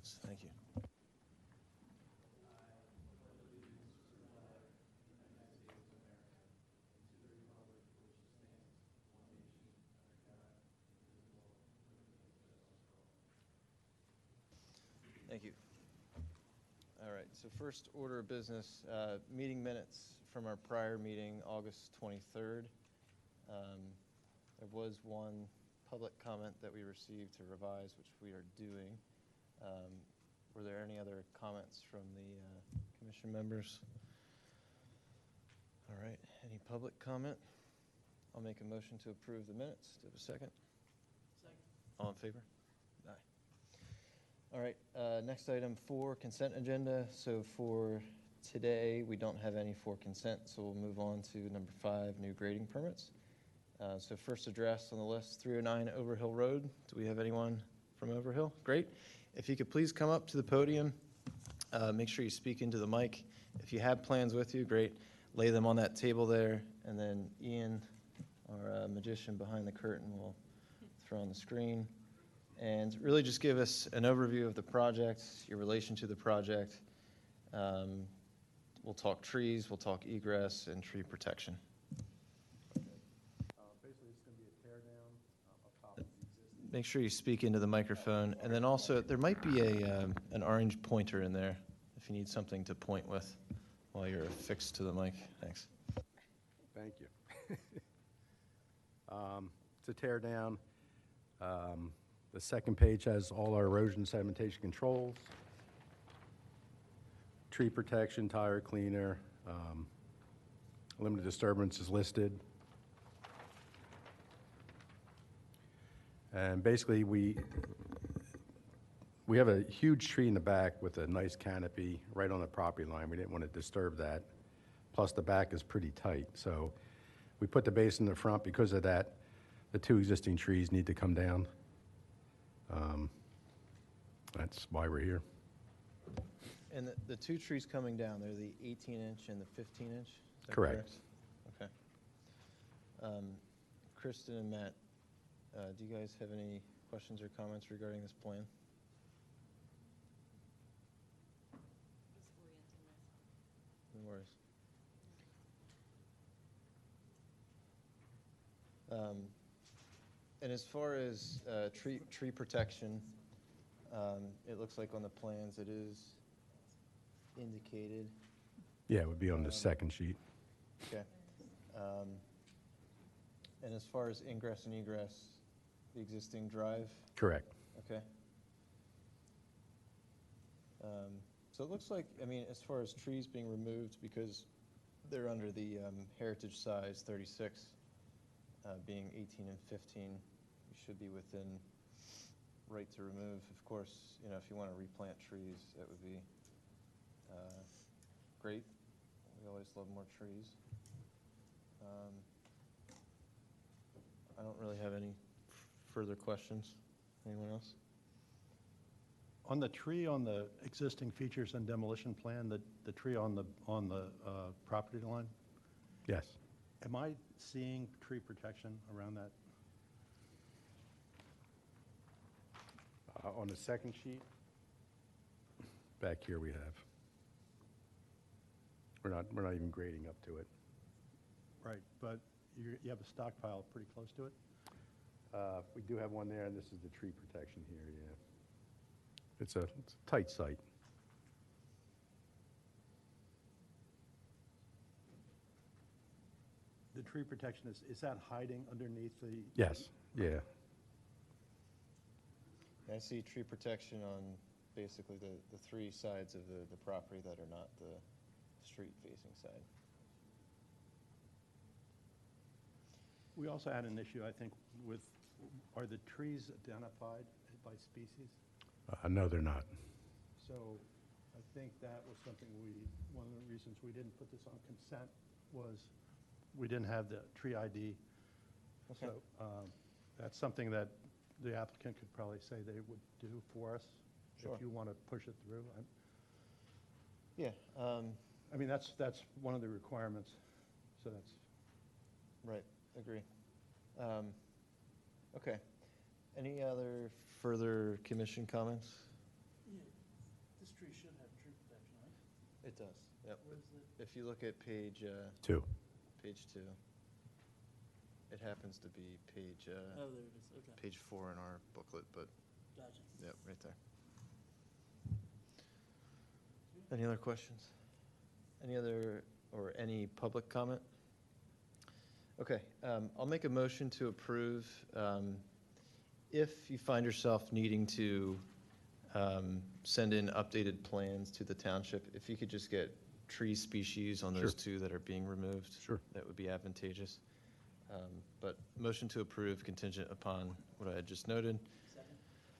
allegiance. Thank you. Thank you. All right, so first order of business, meeting minutes from our prior meeting, August 23rd. There was one public comment that we received to revise, which we are doing. Were there any other comments from the commission members? All right, any public comment? I'll make a motion to approve the minutes. Do you have a second? Second. All in favor? Aye. All right, next item, 4, consent agenda. So for today, we don't have any for consent, so we'll move on to number 5, new grading permits. So first address on the list, 309 Overhill Road. Do we have anyone from Overhill? Great. If you could please come up to the podium, make sure you speak into the mic. If you have plans with you, great. Lay them on that table there, and then Ian, our magician behind the curtain, will throw on the screen. And really just give us an overview of the project, your relation to the project. We'll talk trees, we'll talk egress and tree protection. Basically, it's going to be a tear down of top of the existing. Make sure you speak into the microphone. And then also, there might be an orange pointer in there if you need something to point with while you're affixed to the mic. Thanks. Thank you. It's a tear down. The second page has all our erosion sedimentation controls, tree protection, tire cleaner, limited disturbance is listed. And basically, we have a huge tree in the back with a nice canopy right on the property line. We didn't want to disturb that. Plus, the back is pretty tight. So we put the base in the front. Because of that, the 2 existing trees need to come down. That's why we're here. And the 2 trees coming down, they're the 18-inch and the 15-inch? Correct. Okay. Kristen and Matt, do you guys have any questions or comments regarding this plan? No worries. And as far as tree protection, it looks like on the plans it is indicated. Yeah, it would be on the second sheet. Okay. And as far as ingress and egress, the existing drive? Correct. Okay. So it looks like, I mean, as far as trees being removed, because they're under the heritage size 36, being 18 and 15, you should be within right to remove. Of course, you know, if you want to replant trees, that would be great. We always love more trees. I don't really have any further questions. Anyone else? On the tree on the existing features and demolition plan, the tree on the property line, Yes. am I seeing tree protection around that? On the second sheet, back here we have. We're not even grading up to it. Right, but you have a stockpile pretty close to it? We do have one there, and this is the tree protection here, yeah. It's a tight site. The tree protection, is that hiding underneath the? Yes, yeah. I see tree protection on basically the 3 sides of the property that are not the street-facing side. We also had an issue, I think, with, are the trees identified by species? No, they're not. So I think that was something one of the reasons we didn't put this on consent was we didn't have the tree ID. Okay. So that's something that the applicant could probably say they would do for us. Sure. If you want to push it through. Yeah. I mean, that's one of the requirements. So that's. Right, agree. Okay. Any other further commission comments? It does, yep. If you look at page 2. page 2, it happens to be page, Oh, there it is, okay, page 4 in our booklet, but, gotcha. yep, right there. Any other questions? Any public comment? Okay, I'll make a motion to approve. If you find yourself needing to send in updated plans to the township, if you could just get tree species on those two that are being removed. Sure. That would be advantageous. But motion to approve contingent upon what I had just noted. Second?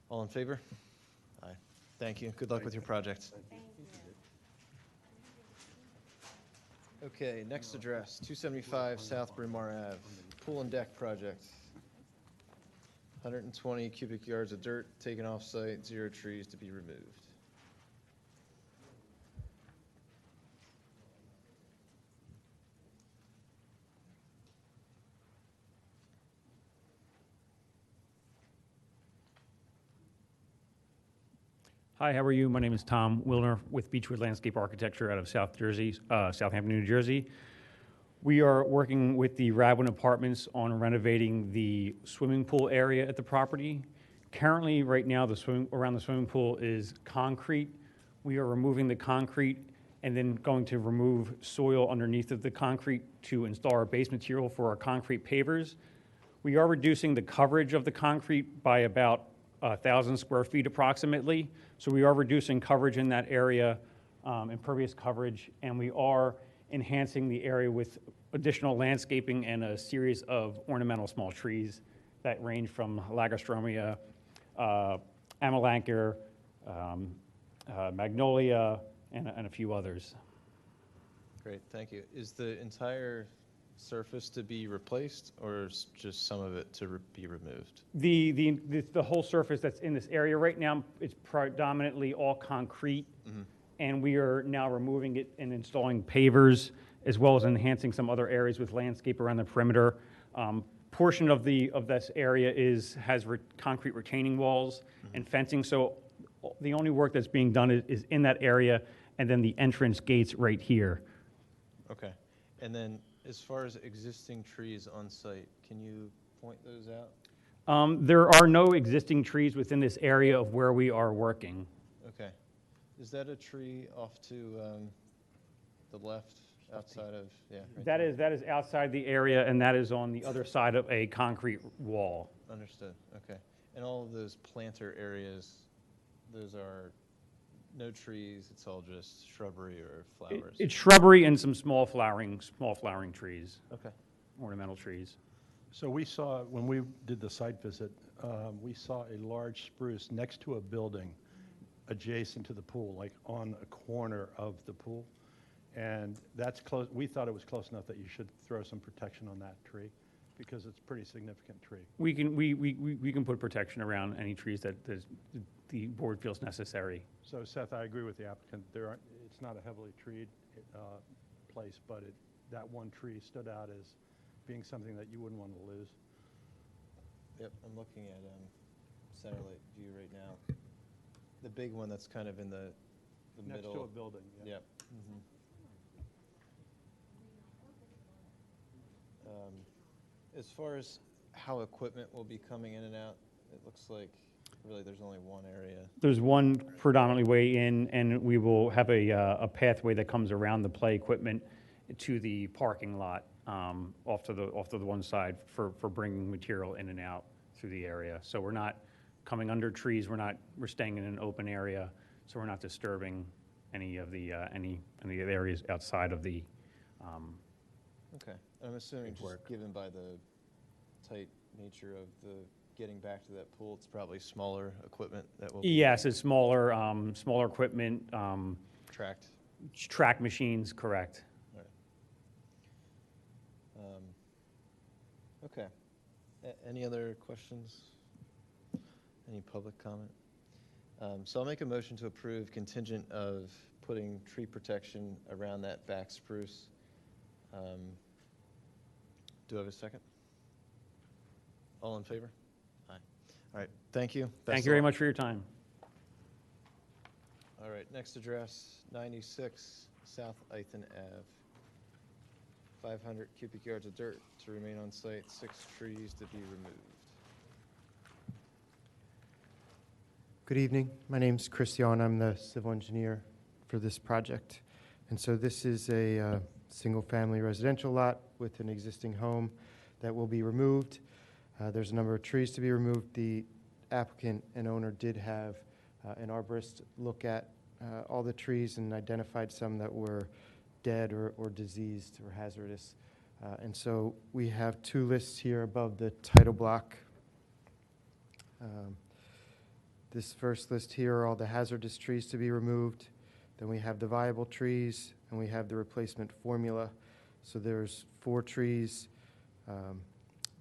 All in favor? Aye. Thank you. Good luck with your project. Okay, next address, 275 South Bryn Mawr Ave, pool and deck project. 120 cubic yards of dirt taken off-site, 0 trees to be removed. Hi, how are you? My name is Tom Wilner with Beechwood Landscape Architecture out of Southampton, New Jersey. We are working with the Radnor Apartments on renovating the swimming pool area at the property. Currently, right now, around the swimming pool is concrete. We are removing the concrete and then going to remove soil underneath of the concrete to install our base material for our concrete pavers. We are reducing the coverage of the concrete by about 1,000 square feet approximately. So we are reducing coverage in that area, impervious coverage, and we are enhancing the area with additional landscaping and a series of ornamental small trees that range from Lagostromia, Amelanchier, Magnolia, and a few others. Great, thank you. Is the entire surface to be replaced, or is just some of it to be removed? The whole surface that's in this area right now, it's predominantly all concrete, and we are now removing it and installing pavers, as well as enhancing some other areas with landscape around the perimeter. Portion of this area has concrete retaining walls and fencing, so the only work that's being done is in that area, and then the entrance gates right here. Okay, and then as far as existing trees on site, can you point those out? There are no existing trees within this area of where we are working. Okay. Is that a tree off to the left, outside of, yeah? right That there? is outside the area, and that is on the other side of a concrete wall. Understood, okay. And all of those planter areas, those are no trees, it's all just shrubbery or flowers? It's shrubbery and some small flowering trees, Okay, ornamental trees. So we saw, when we did the site visit, we saw a large spruce next to a building adjacent to the pool, like on a corner of the pool. And that's close, we thought it was close enough that you should throw some protection on that tree, because it's a pretty significant tree. We can put protection around any trees that the board feels necessary. So Seth, I agree with the applicant. It's not a heavily treed place, but that one tree stood out as being something that you wouldn't want to lose. yep, I'm looking at satellite view right now. The big one that's kind of in the Next middle. to a building, yeah. Yep. As far as how equipment will be coming in and out, it looks like really there's only one area. There's one predominantly way in, and we will have a pathway that comes around the play equipment to the parking lot, off to the one side for bringing material in and out through the area. So we're not coming under trees, we're staying in an open area, so we're not disturbing any of the areas outside of the, Okay, I'm assuming just given by the tight nature of the getting back to that pool, it's probably smaller equipment that will be yes, it's smaller equipment, tracked. track machines, correct. Okay. Any other questions? Any public comment? So I'll make a motion to approve contingent of putting tree protection around that back spruce. Do I have a second? All in favor? Aye. All right, thank you. Best Thank of you very luck. much for your time. All right, next address, 96 South Ithan Ave. 500 cubic yards of dirt to remain on site, 6 trees to be removed. Good evening. My name's Christian. I'm the civil engineer for this project. And so this is a single-family residential lot with an existing home that will be removed. There's a number of trees to be removed. The applicant and owner did have an arborist look at all the trees and identified some that were dead or diseased or hazardous. And so we have 2 lists here above the title block. This first list here are all the hazardous trees to be removed. Then we have the viable trees, and we have the replacement formula. So there's 4 trees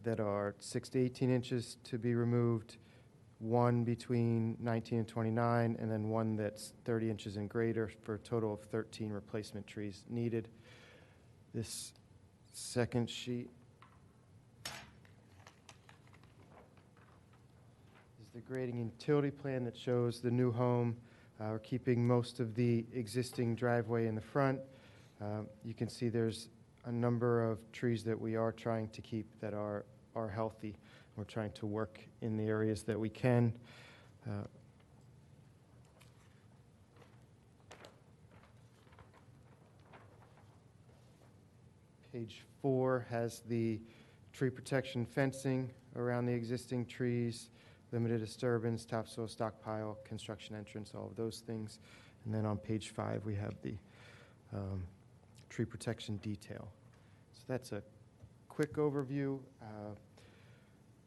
that are 6 to 18 inches to be removed, 1 between 19 and 29, and then 1 that's 30 inches and greater for a total of 13 replacement trees needed. This second sheet is the grading and utility plan that shows the new home. We're keeping most of the existing driveway in the front. You can see there's a number of trees that we are trying to keep that are healthy. We're trying to work in the areas that we can. Page 4 has the tree protection fencing around the existing trees, limited disturbance, topsoil stockpile, construction entrance, all of those things. And then on page 5, we have the tree protection detail. So that's a quick overview.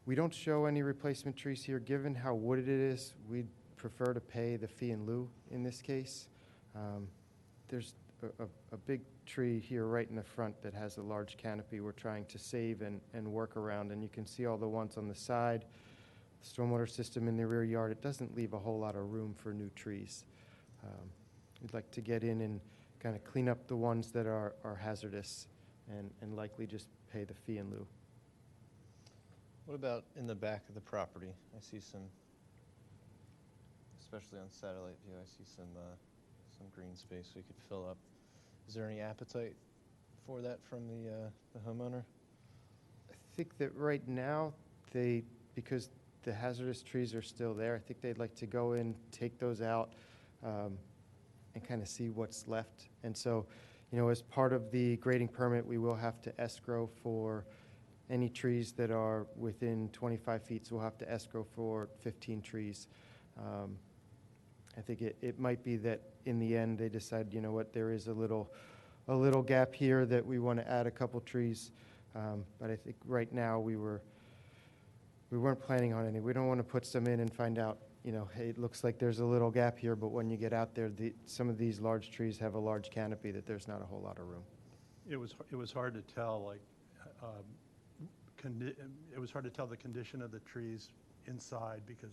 We don't show any replacement trees here. Given how wooded it is, we'd prefer to pay the fee in lieu in this case. There's a big tree here right in the front that has a large canopy we're trying to save and work around, and you can see all the ones on the side. The stormwater system in the rear yard, it doesn't leave a whole lot of room for new trees. We'd like to get in and kind of clean up the ones that are hazardous and likely just pay the fee in lieu. What about in the back of the property? I see some, especially on satellite view, I see some green space we could fill up. Is there any appetite for that from the homeowner? I think that right now, because the hazardous trees are still there, I think they'd like to go in, take those out, and kind of see what's left. And so, as part of the grading permit, we will have to escrow for any trees that are within 25 feet, so we'll have to escrow for 15 trees. I think it might be that in the end they decide, there is a little gap here that we want to add a couple trees. But I think right now we weren't planning on any. We don't want to put some in and find out, hey, it looks like there's a little gap here, but when you get out there, some of these large trees have a large canopy that there's not a whole lot of room. It was hard to tell, it was hard to tell the condition of the trees inside because,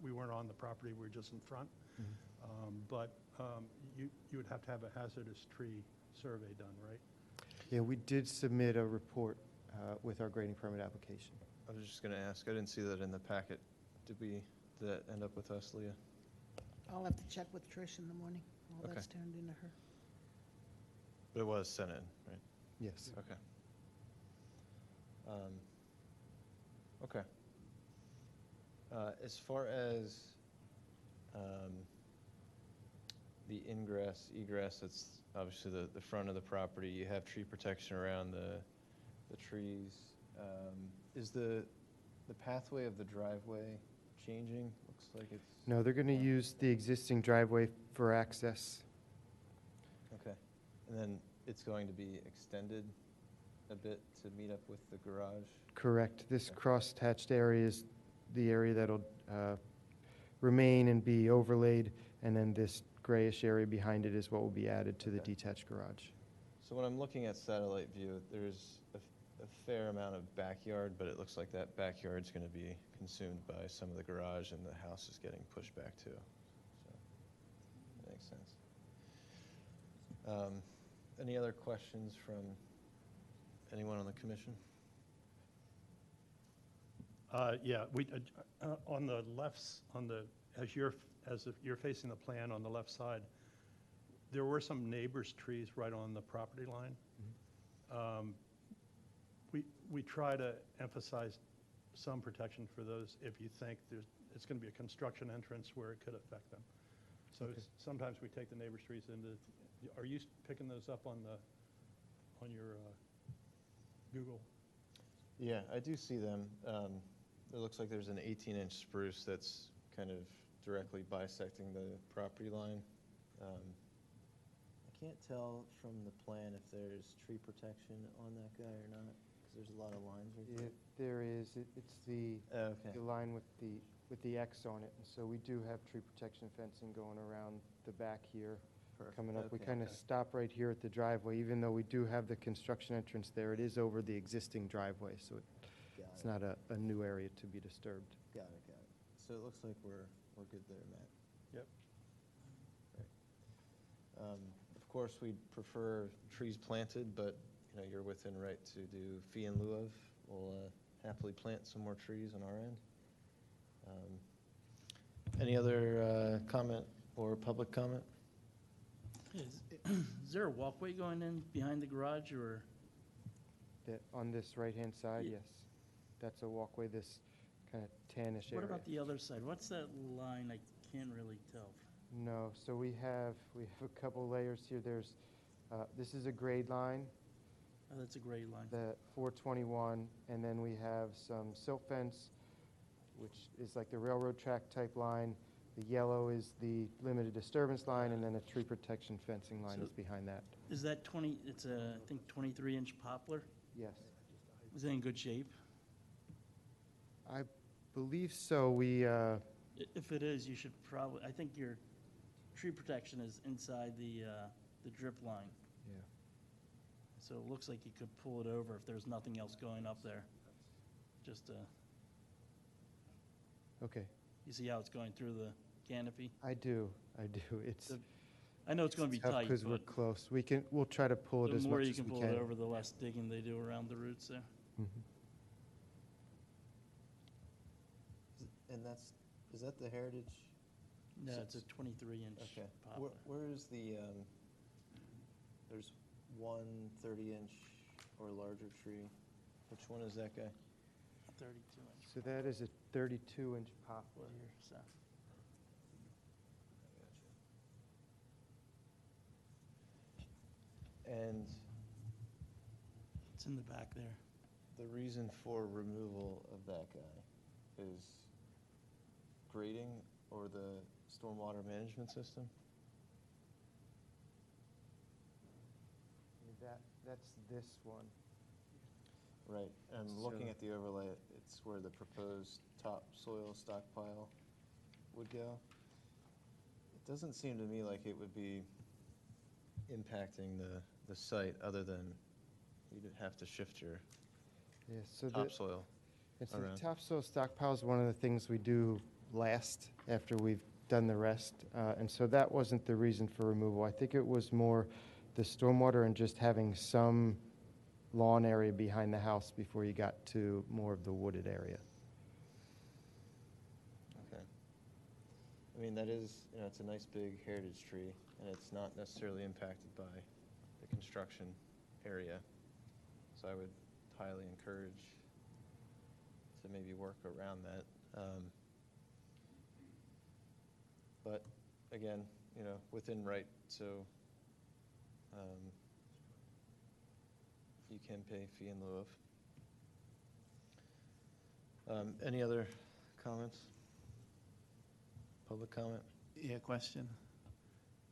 we weren't on the property, we were just in front. But you would have to have a hazardous tree survey done, right? Yeah, we did submit a report with our grading permit application. I was just going to ask, I didn't see that in the packet. Did that end up with us, Leah? I'll have to check with Trish in the morning. All Okay. that's turned into her. But it was sent in, right? Yes. Okay. Okay. As far as the ingress, egress, it's obviously the front of the property. You have tree protection around the trees. Is the pathway of the driveway changing? Looks like it's... No, they're going to use the existing driveway for access. Okay. And then it's going to be extended a bit to meet up with the garage? Correct. This cross-hatched area is the area that'll remain and be overlaid, and then this grayish area behind it is what will be added to the Okay. detached garage. So when I'm looking at satellite view, there's a fair amount of backyard, but it looks like that backyard's going to be consumed by some of the garage, and the house is getting pushed back too. So that makes sense. Any other questions from anyone on the commission? Yeah, we, on the lefts, as you're as if you're facing the plan on the left side, there were some neighbors' trees right on the property line. We try to emphasize some protection for those if you think it's going to be a construction entrance where it could affect them. So sometimes we take the neighbors' trees into, are you picking those up on your Google? Yeah, I do see them. It looks like there's an 18-inch spruce that's kind of directly bisecting the property line. I can't tell from the plan if there's tree protection on that guy or not, because there's a lot of lines right there. There is, it's the Okay. line with the X on it. And so we do have tree protection fencing going around the back here, Perfect. coming up. We Okay, kind of okay. stop right here at the driveway, even though we do have the construction entrance there. It is over the existing driveway, so Got it's it. not a new area to be disturbed. Got it, got it. So it looks like we're good there, Matt. Yep. Right. Of course, we'd prefer trees planted, but, you know, you're within right to do fee in lieu of. We'll happily plant some more trees on our end. Any other comment or public comment? Is there a walkway going in behind the garage, or? On this right-hand side, Ye- yes. That's a walkway, this kind of tannish area. What about the other side? What's that line? I can't really tell. No, so we have a couple layers here. There's, this is a grade line, Oh, that's a gray line. the 421, and then we have some silt fence, which is like the railroad track type line. The yellow is the limited disturbance line, and then a tree protection fencing line So- is behind that. Is that 20, it's a, I think, 23-inch poplar? Yes. Is it in good shape? I believe so. We, If it is, you should probably, I think your tree protection is inside the drip line. yeah. So it looks like you could pull it over if there's nothing else going up there. Just, Okay, you see how it's going through the canopy? I do. It's The- I know it's going to be tight, because we're but close. We'll try to pull it the as more much you as can we pull can. it over, the less digging they do around the roots there. Mhm. And is that the heritage? No, So- it's a 23-inch Okay. poplar. Where is the, there's one 30-inch or larger tree. Which one is that guy? 32-inch. So that is a 32-inch poplar. Here, so. And It's in the back there. the reason for removal of that guy is grading or the stormwater management system? That's this one. Right, and looking So- at the overlay, it's where the proposed topsoil stockpile would go. It doesn't seem to me like it would be impacting the site, other than you'd have to shift your Yeah, so the, topsoil. and so the around. topsoil stockpile is one of the things we do last after we've done the rest. And so that wasn't the reason for removal. I think it was more the stormwater and just having some lawn area behind the house before you got to more of the wooded area. Okay. I mean, that is, you know, it's a nice big heritage tree, and it's not necessarily impacted by the construction area. So I would highly encourage to maybe work around that. But again, you know, within right, so you can pay fee in lieu of. Any other comments? Public comment? Yeah, question.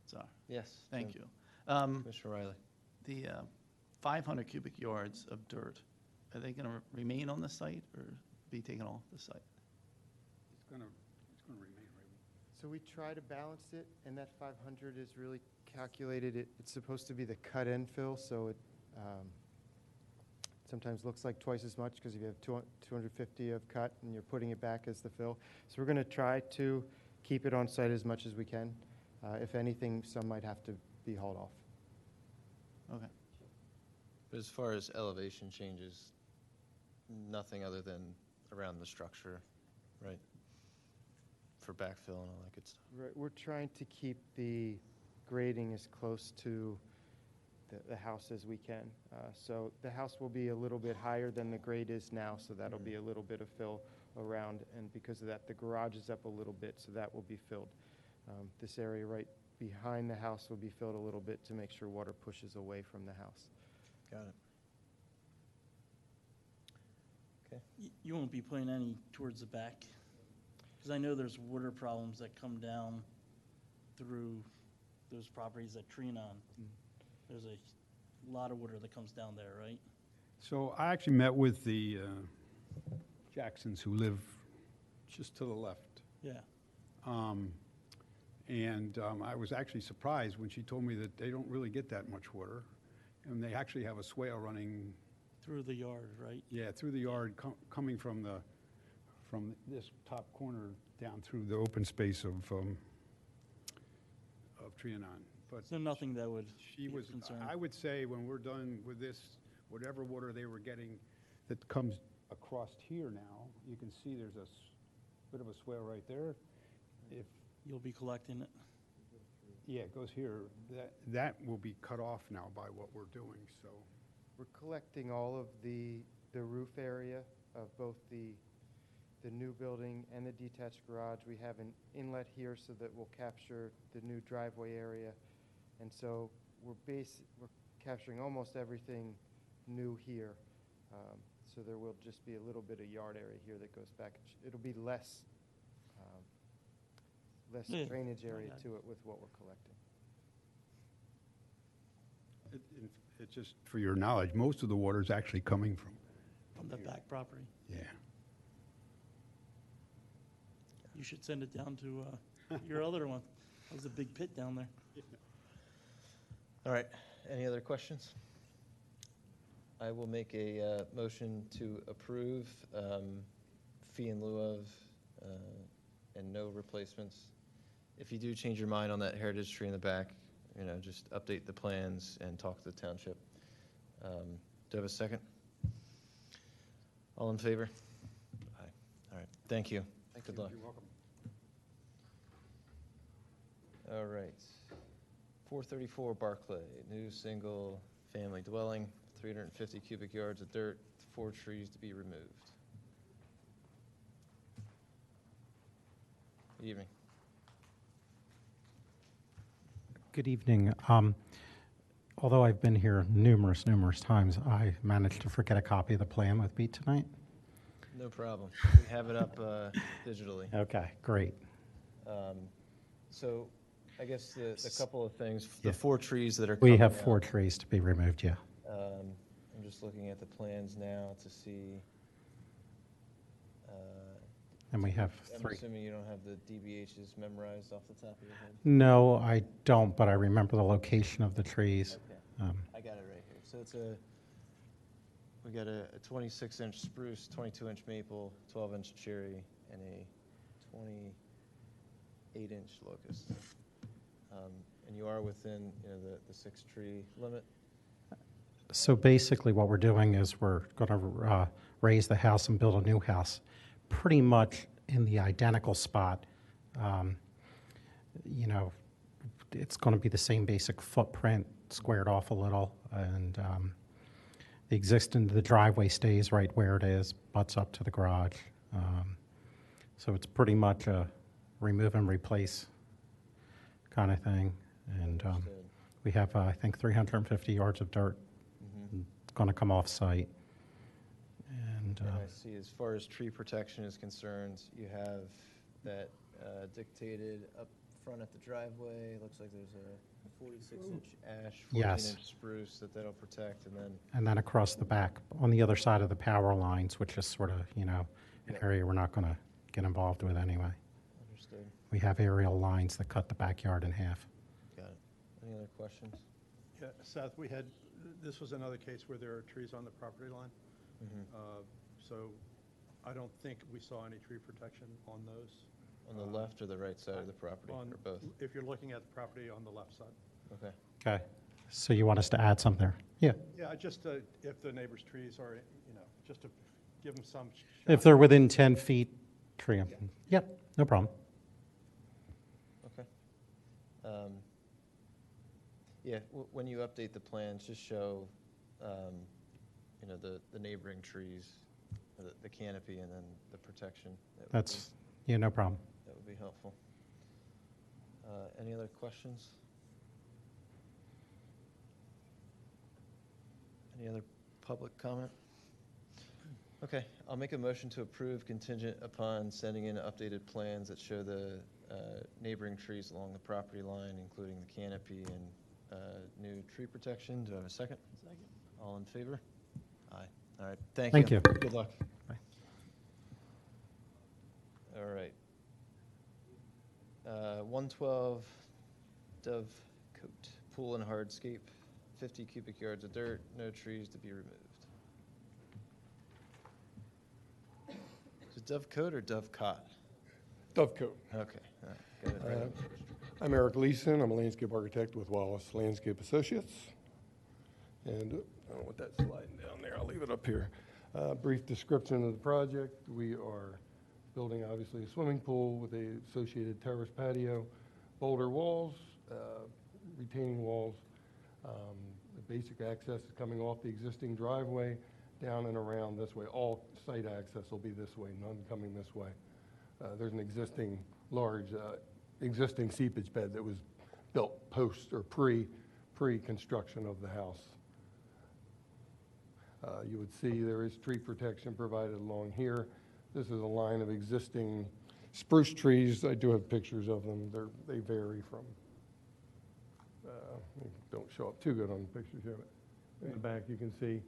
Sorry, Yes. thank Jim. you. Commissioner Riley. The 500 cubic yards of dirt, are they going to remain on the site or be taken off the site? It's gonna remain, right? So we try to balance it, and that 500 is really calculated. It's supposed to be the cut-in fill, so it sometimes looks like twice as much because if you have 250 of cut and you're putting it back as the fill. So we're going to try to keep it on site as much as we can. If anything, some might have to be hauled off. Okay. But as far as elevation changes, nothing other than around the structure, right? for backfill and all that good stuff. Right, we're trying to keep the grading as close to the house as we can. So the house will be a little bit higher than the grade is now, so that'll be a little bit of fill around, and because of that, the garage is up a little bit, so that will be filled. This area right behind the house will be filled a little bit to make sure water pushes away from the house. Got it. You won't be putting any towards the back? Because I know there's water problems that come down through those properties at Trinon. There's a lot of water that comes down there, right? So I actually met with the Jacksons who live just to the left. Yeah. And I was actually surprised when she told me that they don't really get that much water. And they actually have a swale running, Through the yard, right? yeah, through the yard, coming from this top corner down through the open space of Trianon. But So nothing that would she be was, of concern? I would say when we're done with this, whatever water they were getting that comes across here now, you can see there's a bit of a swale right there. If, You'll be collecting it? yeah, it goes here, that will be cut off now by what we're doing, so. We're collecting all of the roof area of both the new building and the detached garage. We have an inlet here so that we'll capture the new driveway area. And so we're capturing almost everything new here. So there will just be a little bit of yard area here that goes back. It'll be less Yeah, drainage I area got it. to it with what we're collecting. It's just for your knowledge, most of the water is actually coming from The here. back property? Yeah. You should send it down to your other one. There's a big pit down there. All right, any other questions? I will make a motion to approve fee in lieu of and no replacements. If you do change your mind on that heritage tree in the back, just update the plans and talk to the township. Do I have a second? All in favor? Aye. All right, thank you. Good luck. You're welcome. All right. 434 Barclay, new single-family dwelling, 350 cubic yards of dirt, 4 trees to be removed. Good evening. Good evening. Although I've been here numerous times, I managed to forget a copy of the plan with me tonight. No problem. We have it up digitally. Okay, great. So I guess the couple of things, Yeah. the 4 trees that are We coming have 4 out, trees to be removed, yeah. I'm just looking at the plans now to see. And we have I'm 3. assuming you don't have the DBHs memorized off the top of your head? No, I don't, but I remember the location of the trees. Okay. Um, I got it right here. So we got a 26-inch spruce, 22-inch maple, 12-inch cherry, and a 28-inch locust. And you are within, the 6-tree limit? So basically what we're doing is we're going to raise the house and build a new house pretty much in the identical spot. It's going to be the same basic footprint, squared off a little, and the driveway stays right where it is, butts up to the garage. So it's pretty much a remove and replace kind of thing. And Understood. we have, I think, 350 yards of dirt going to come off site. And And I see as far as tree protection is concerned, you have that dictated up front at the driveway. Looks like there's a 46-inch ash, Yes. 14-inch spruce that'll protect, and then and then across the back, on the other side of the power lines, which is sort of, an Yeah. area we're not going to get involved with anyway. understood. We have aerial lines that cut the backyard in half. Got it. Any other questions? Yeah, Seth, this was another case where there are trees on the property line. So I don't think we saw any tree protection on those. On the left or the right side of the property, or both? If you're looking at the property on the left side. Okay. Okay. So you want us to add something there? Yeah. Yeah, just if the neighbor's trees are, just to give them some. If they're within 10 feet, tree 'em. Yep, no problem. Yeah, when you update the plans, just show, the neighboring trees, the canopy, and then the protection. That's, yeah, no problem. That would be helpful. Any other questions? Any other public comment? Okay, I'll make a motion to approve contingent upon sending in updated plans that show the neighboring trees along the property line, including the canopy and new tree protection. Do I have a second? Second. All in favor? Aye. All right, thank Thank you. you. Good luck. Bye. All right. 112 Dove Coat, pool and hardscape, 50 cubic yards of dirt, no trees to be removed. Is it Dove Coat or Dove Cot? Dovecote. Okay, all right, got it right. I'm Eric Leeson. I'm a landscape architect with Wallace Landscape Associates. And I don't know what that's sliding down there. I'll leave it up here. Brief description of the project. We are building, obviously, a swimming pool with a associated terrace patio, boulder walls, retaining walls. The basic access is coming off the existing driveway down and around this way. All site access will be this way, none coming this way. There's an existing large existing seepage bed that was built post or pre-construction of the house. You would see there is tree protection provided along here. This is a line of existing spruce trees. I do have pictures of them. They vary from, don't show up too good on the pictures here, but in the back you can see.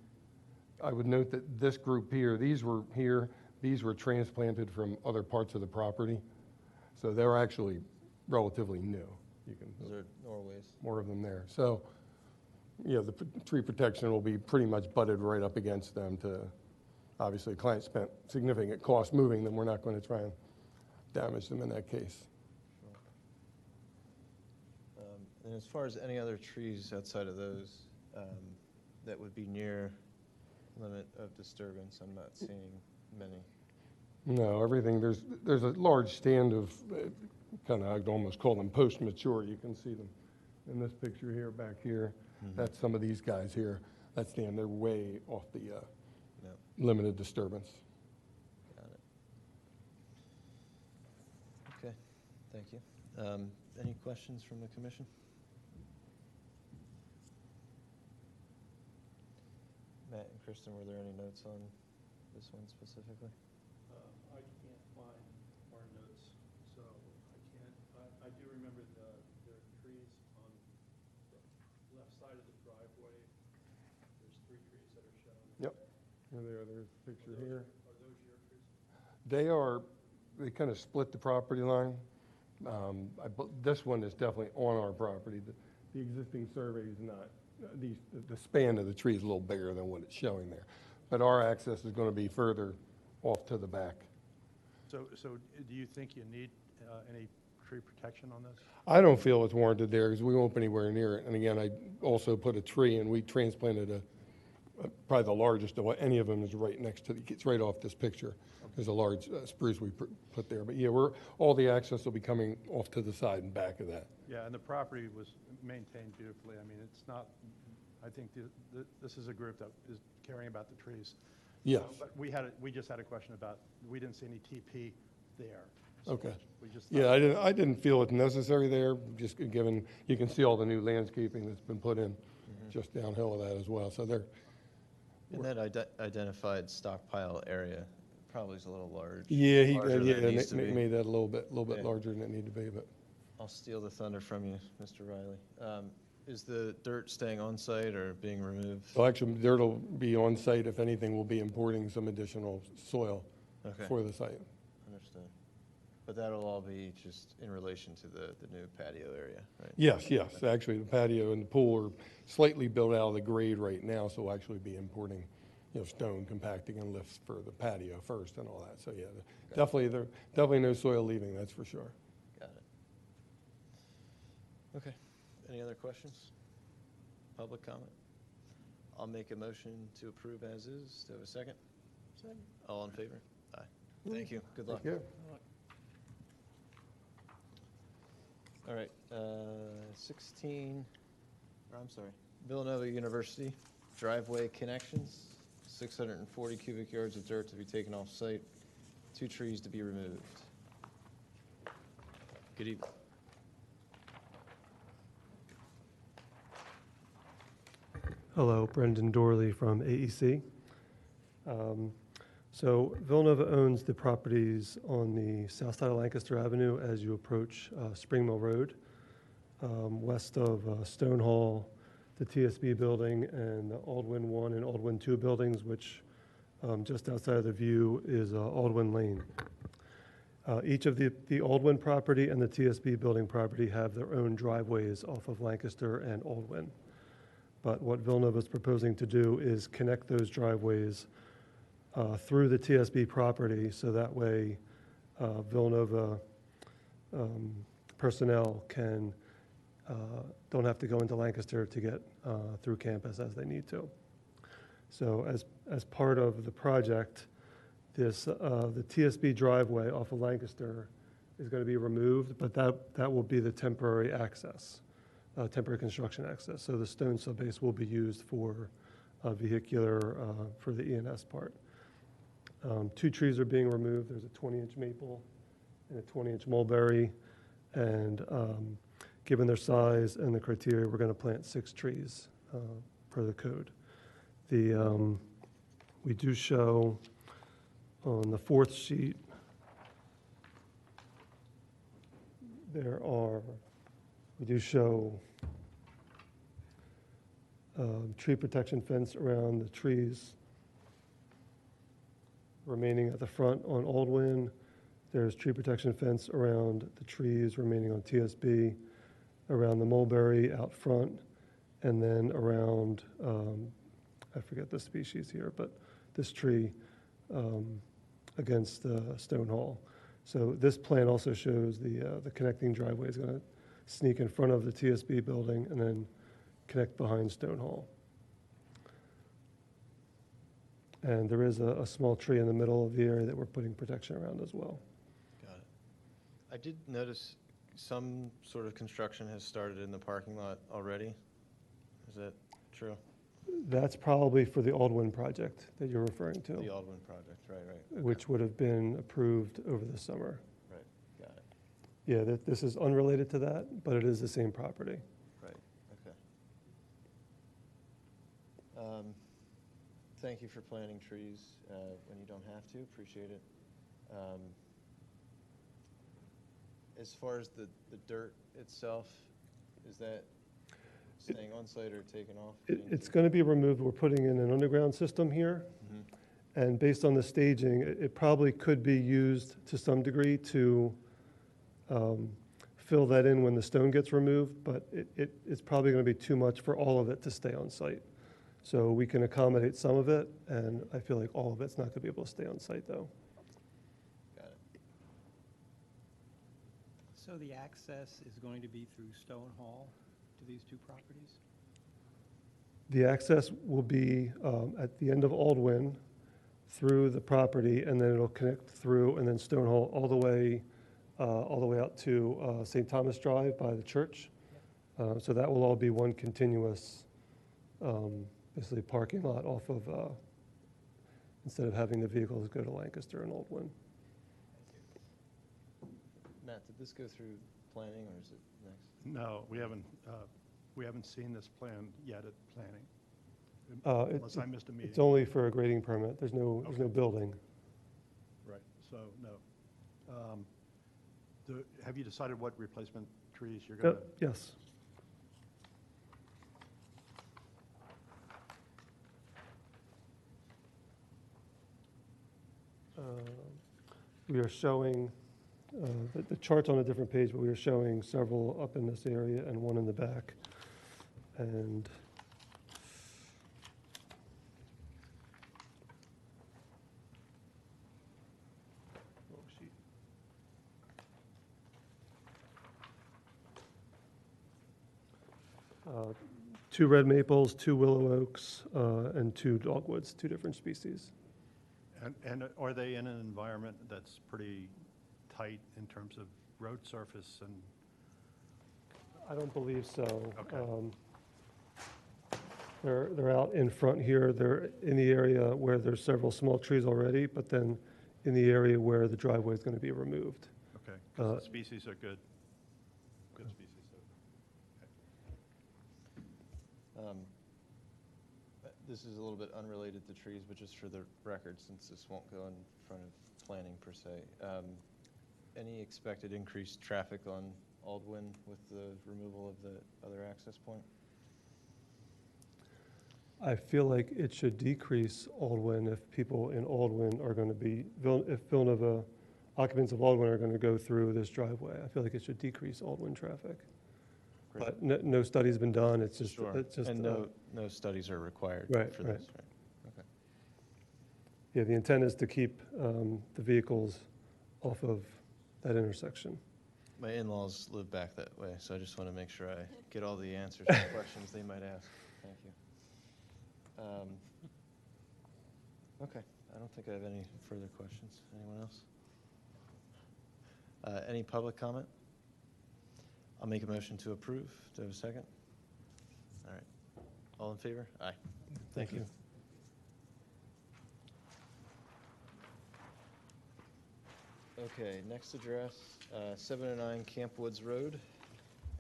I would note that this group here, these were transplanted from other parts of the property. So they're actually relatively new. You can Those are Norways. more of them there. So, yeah, the tree protection will be pretty much butted right up against them to, obviously, the client spent significant cost moving them. We're not going to try and damage them in that case. And as far as any other trees outside of those that would be near limit of disturbance, I'm not seeing many. No, everything, there's a large stand of, I'd almost call them post-mature. You can see them in this picture here, back here. Mhm. That's some of these guys here. That stand, they're way off the Yep, limited disturbance. got it. Okay, thank you. Any questions from the commission? Matt and Kristen, were there any notes on this one specifically? I can't find our notes, so I can't, I do remember there are trees on the left side of the driveway. There's 3 trees that are shown. Yep. Here they are. There's a picture here. Are those your trees? They kind of split the property line. This one is definitely on our property. The existing survey is not. The span of the tree is a little bigger than what it's showing there. But our access is going to be further off to the back. So do you think you need any tree protection on this? I don't feel it's warranted there because we won't be anywhere near it. And again, I also put a tree and we transplanted probably the largest of any of them is right next to, it's right off this picture. There's a large spruce we put there. But yeah, all the access will be coming off to the side and back of that. Yeah, and the property was maintained beautifully. I mean, it's not, I think this is a group that is caring about the trees. Yes. But we just had a question about, we didn't see any TP there. So Okay. We just Yeah, thought- I didn't feel it necessary there, just given, you can see all the new landscaping that's been put in just downhill of that as well. So they're, And that identified stockpile area probably is a little large. yeah, larger than it needs to Nick be. made that a little bit Yeah. larger than it needed to be, but. I'll steal the thunder from you, Mr. Riley. Is the dirt staying on site or being removed? Well, actually, dirt will be on site. If anything, we'll be importing some additional soil Okay, for the site. understood. But that'll all be just in relation to the new patio area, right? Yes. Actually, the patio and the pool are slightly built out of the grade right now, so we'll actually be importing, stone compacting and lifts for the patio first and all that. So yeah, definitely no soil leaving, that's for sure. Got it. Okay. Any other questions? Public comment? I'll make a motion to approve as is. Do I have a second? Second. All in favor? Aye. Thank you. Good luck. Thank you. All right, 16, or I'm sorry, Villanova University driveway connections, 640 cubic yards of dirt to be taken off site, 2 trees to be removed. Good evening. Hello, Brendan Dorley from AEC. So Villanova owns the properties on the south side of Lancaster Avenue as you approach Spring Mill Road, west of Stone Hall, the TSB building, and the Aldwin 1 and Aldwin 2 buildings, which just outside of the view is Aldwin Lane. Each of the Aldwin property and the TSB building property have their own driveways off of Lancaster and Aldwin. But what Villanova is proposing to do is connect those driveways through the TSB property, so that way Villanova personnel don't have to go into Lancaster to get through campus as they need to. So as part of the project, the TSB driveway off of Lancaster is going to be removed, but that will be the temporary access, temporary construction access. So the stone subbase will be used for vehicular, for the ENS part. 2 trees are being removed. There's a 20-inch maple and a 20-inch mulberry. And given their size and the criteria, we're going to plant 6 trees per the code. We do show on the 4th sheet, we do show tree protection fence around the trees remaining at the front on Aldwin. There's tree protection fence around the trees remaining on TSB, around the mulberry out front, and then around, I forget the species here, but this tree against Stone Hall. So this plan also shows the connecting driveway is going to sneak in front of the TSB building and then connect behind Stone Hall. And there is a small tree in the middle of the area that we're putting protection around as well. Got it. I did notice some sort of construction has started in the parking lot already. Is that true? That's probably for the Aldwin project that you're referring to. The Aldwin project, right. Okay. Which would have been approved over the summer. Right, got it. Yeah, this is unrelated to that, but it is the same property. Right, okay. Thank you for planting trees when you don't have to, appreciate it. As far as the dirt itself, is that staying on site or taken off? It's going to be removed. We're putting in an underground system here. Mm-hmm. And based on the staging, it probably could be used to some degree to fill that in when the stone gets removed, but it's probably going to be too much for all of it to stay on site. So we can accommodate some of it, and I feel like all of it's not going to be able to stay on site, though. Got it. So the access is going to be through Stone Hall to these 2 properties? The access will be at the end of Aldwin through the property, and then it'll connect through, and then Stone Hall all the way out to St. Thomas Drive by the church. So that will all be one continuous, basically parking lot off of, instead of having the vehicles go to Lancaster and Aldwin. Matt, did this go through planning or is it next? No, we haven't seen this plan yet at planning. Unless I missed a meeting. It's only for a grading permit. There's no building. Right, so no. Have you decided what replacement trees you're going to? Yes. We are showing, the chart's on a different page, but we are showing several up in this area and one in the back. And two red maples, 2 willow oaks, and 2 dogwoods, 2 different species. And are they in an environment that's pretty tight in terms of road surface and I don't believe so. Okay. They're out in front here. They're in the area where there's several small trees already, but then in the area where the driveway is going to be removed. Okay, because the species are good. Good species. This is a little bit unrelated to trees, but just for the record, since this won't go in front of planning per se. Any expected increased traffic on Aldwyn with the removal of the other access point? I feel like it should decrease Aldwyn if people in Aldwyn are going to be, if Villanova occupants of Aldwyn are going to go through this driveway. I feel like it should decrease Aldwyn traffic. Great. But no study's been done. It's just, Sure. And no studies are required Right, for right. this, right? Okay. yeah, the intent is to keep the vehicles off of that intersection. My in-laws live back that way, so I just want to make sure I get all the answers to the questions they might ask. Thank you. Okay, I don't think I have any further questions. Anyone else? Any public comment? I'll make a motion to approve. Do I have a second? All right. All in favor? Aye. Thank you. Okay, next address, 709 Camp Woods Road.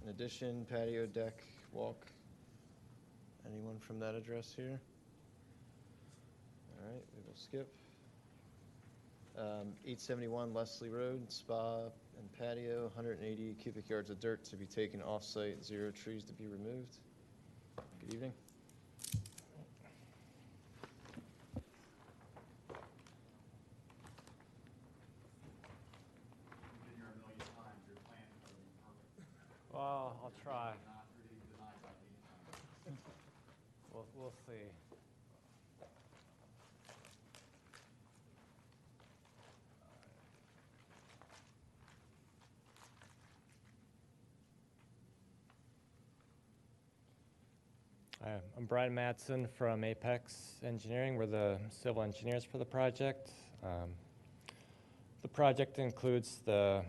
In addition, patio, deck, walk. Anyone from that address here? All right, we will skip. 871 Leslie Road, spa and patio, 180 cubic yards of dirt to be taken off-site, 0 trees to be removed. Good evening. Well, I'll try. We'll see. Hi, I'm Brian Matson from Apex Engineering. We're the civil engineers for the project. The project includes the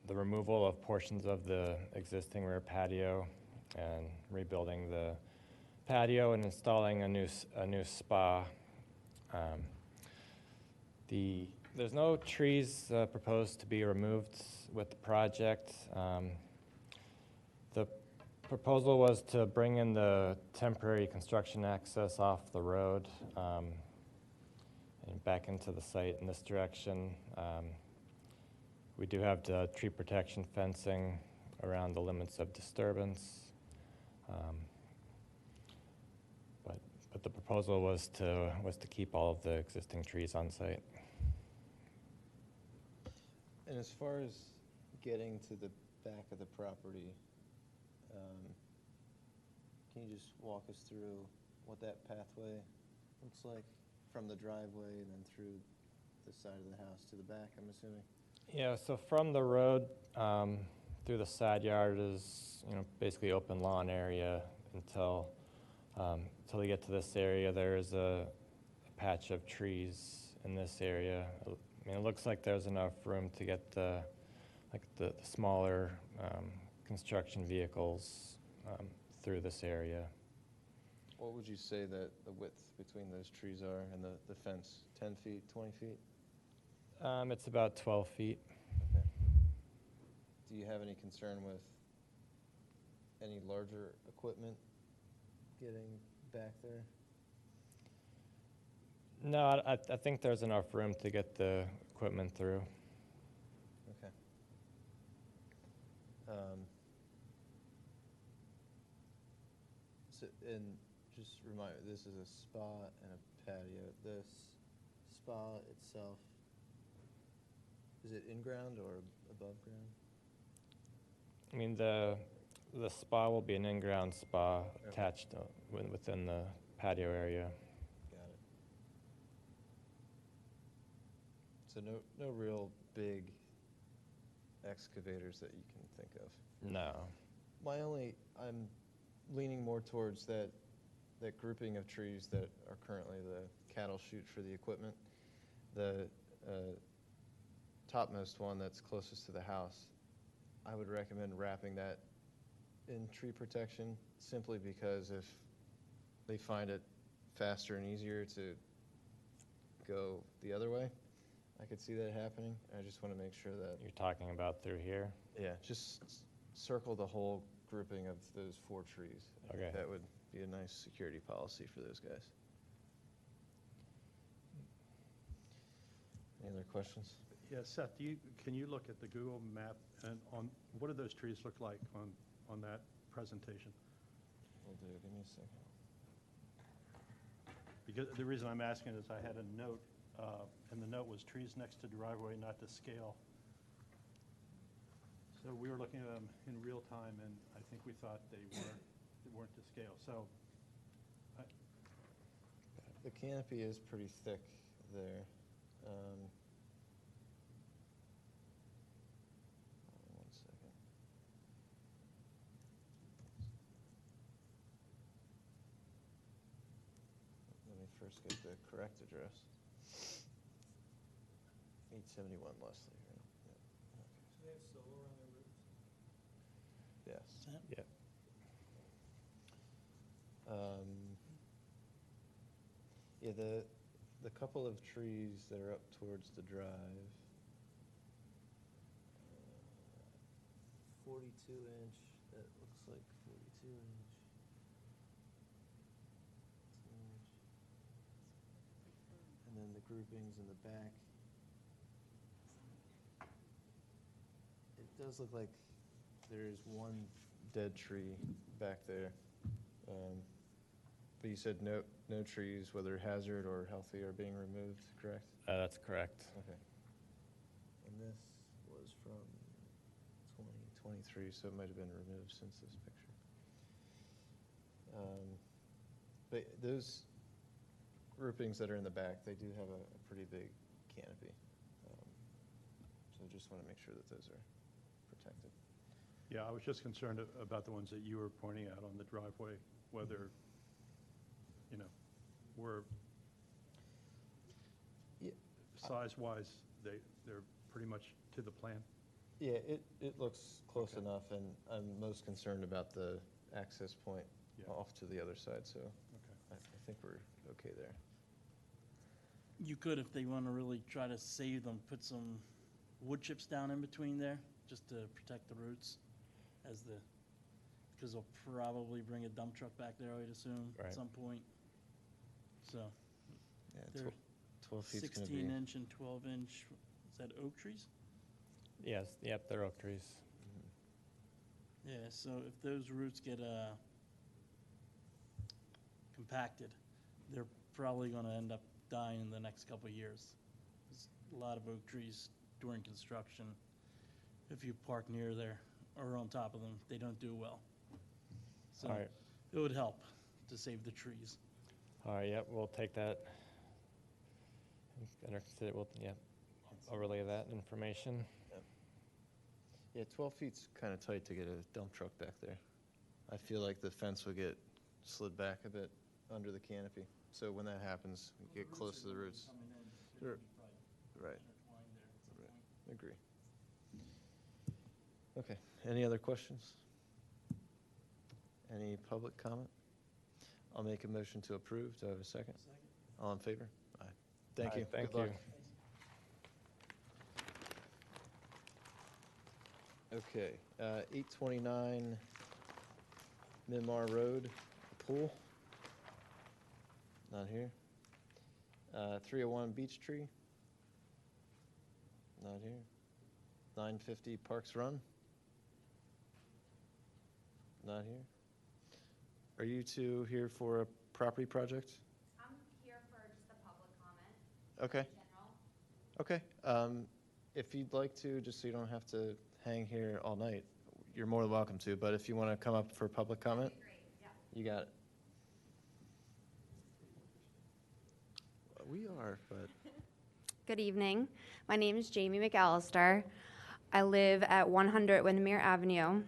removal of portions of the existing rear patio and rebuilding the patio and installing a new spa. There's no trees proposed to be removed with the project. The proposal was to bring in the temporary construction access off the road and back into the site in this direction. We do have the tree protection fencing around the limits of disturbance. But the proposal was to keep all of the existing trees on site. And as far as getting to the back of the property, can you just walk us through what that pathway looks like from the driveway and then through the side of the house to the back, I'm assuming? Yeah, so from the road through the side yard is, basically open lawn area until you get to this area. There is a patch of trees in this area. I mean, it looks like there's enough room to get the smaller construction vehicles through this area. What would you say that the width between those trees are and the fence? 10 feet, 20 feet? It's about 12 feet. Okay. Do you have any concern with any larger equipment getting back there? No, I think there's enough room to get the equipment through. Okay. And just remind me, this is a spa and a patio. The spa itself, is it in ground or above ground? I mean, the spa will be an in-ground spa attached within the patio area. Got it. So no real big excavators that you can think of? No. I'm leaning more towards that grouping of trees that are currently the cattle chute for the equipment. The topmost one that's closest to the house, I would recommend wrapping that in tree protection, simply because if they find it faster and easier to go the other way, I could see that happening. I just want to make sure that, You're talking about through here? yeah, just circle the whole grouping of those 4 trees. I think Okay. that would be a nice security policy for those guys. Any other questions? Yeah, Seth, can you look at the Google map and what do those trees look like on that presentation? Will do. Give me a second. Because the reason I'm asking is I had a note, and the note was trees next to driveway, not to scale. So we were looking at them in real time, and I think we thought they weren't to scale. So, The canopy is pretty thick there. One second. Let me first get the correct address. 871 Leslie. Right? Yeah. Okay. Do they have solar on their roofs? Yes. Yep. Yeah, the couple of trees that are up towards the drive, 42 inch, that looks like 42 inch. 2 inch. And then the groupings in the back. It does look like there's one dead tree back there. But you said no trees, whether hazard or healthy, are being removed, correct? That's correct. Okay. And this was from 2023, so it might have been removed since this picture. But those groupings that are in the back, they do have a pretty big canopy. So just want to make sure that those are protected. yeah, I was just concerned about the ones that you were pointing out on the driveway, whether, were Yeah. size-wise, they're pretty much to the plan. Yeah, it looks close Okay. enough, and I'm most concerned about the access point Yeah. off to the other side, so Okay. I think we're okay there. You could, if they want to really try to save them, put some wood chips down in between there, just to protect the roots because they'll probably bring a dump truck back there, I would assume, at Right. some point. So, Yeah, they're 12 feet's going to be... 16-inch and 12-inch, is that oak trees? Yes, yep, they're oak trees. Yeah, so if those roots get compacted, they're probably going to end up dying in the next couple of years. There's a lot of oak trees during construction. If you park near there or on top of them, they don't do well. So All right. it would help to save the trees. All right, yep, we'll take that. I'll relay that information. Yeah, 12 feet's kind of tight to get a dump truck back there. I feel like the fence would get slid back a bit under the canopy. So when that happens, we get close to the roots. Sure. Right. Right. Agree. Okay, any other questions? Any public comment? I'll make a motion to approve. Do I have a second? All in favor? Aye. Thank Aye, you. thank Good luck. you. Okay, 829 Myanmar Road, pool. Not here. 301 Beech Tree. Not here. 950 Parks Run. Not here. Are you two here for a property project? I'm here for just a public comment Okay, in general. okay. If you'd like to, just so you don't have to hang here all night, you're more than welcome to, but if you want to come up for public comment, Great, yeah. you got it. We are, but Good evening. My name is Jamie McAllister. I live at 100 Windermere Avenue.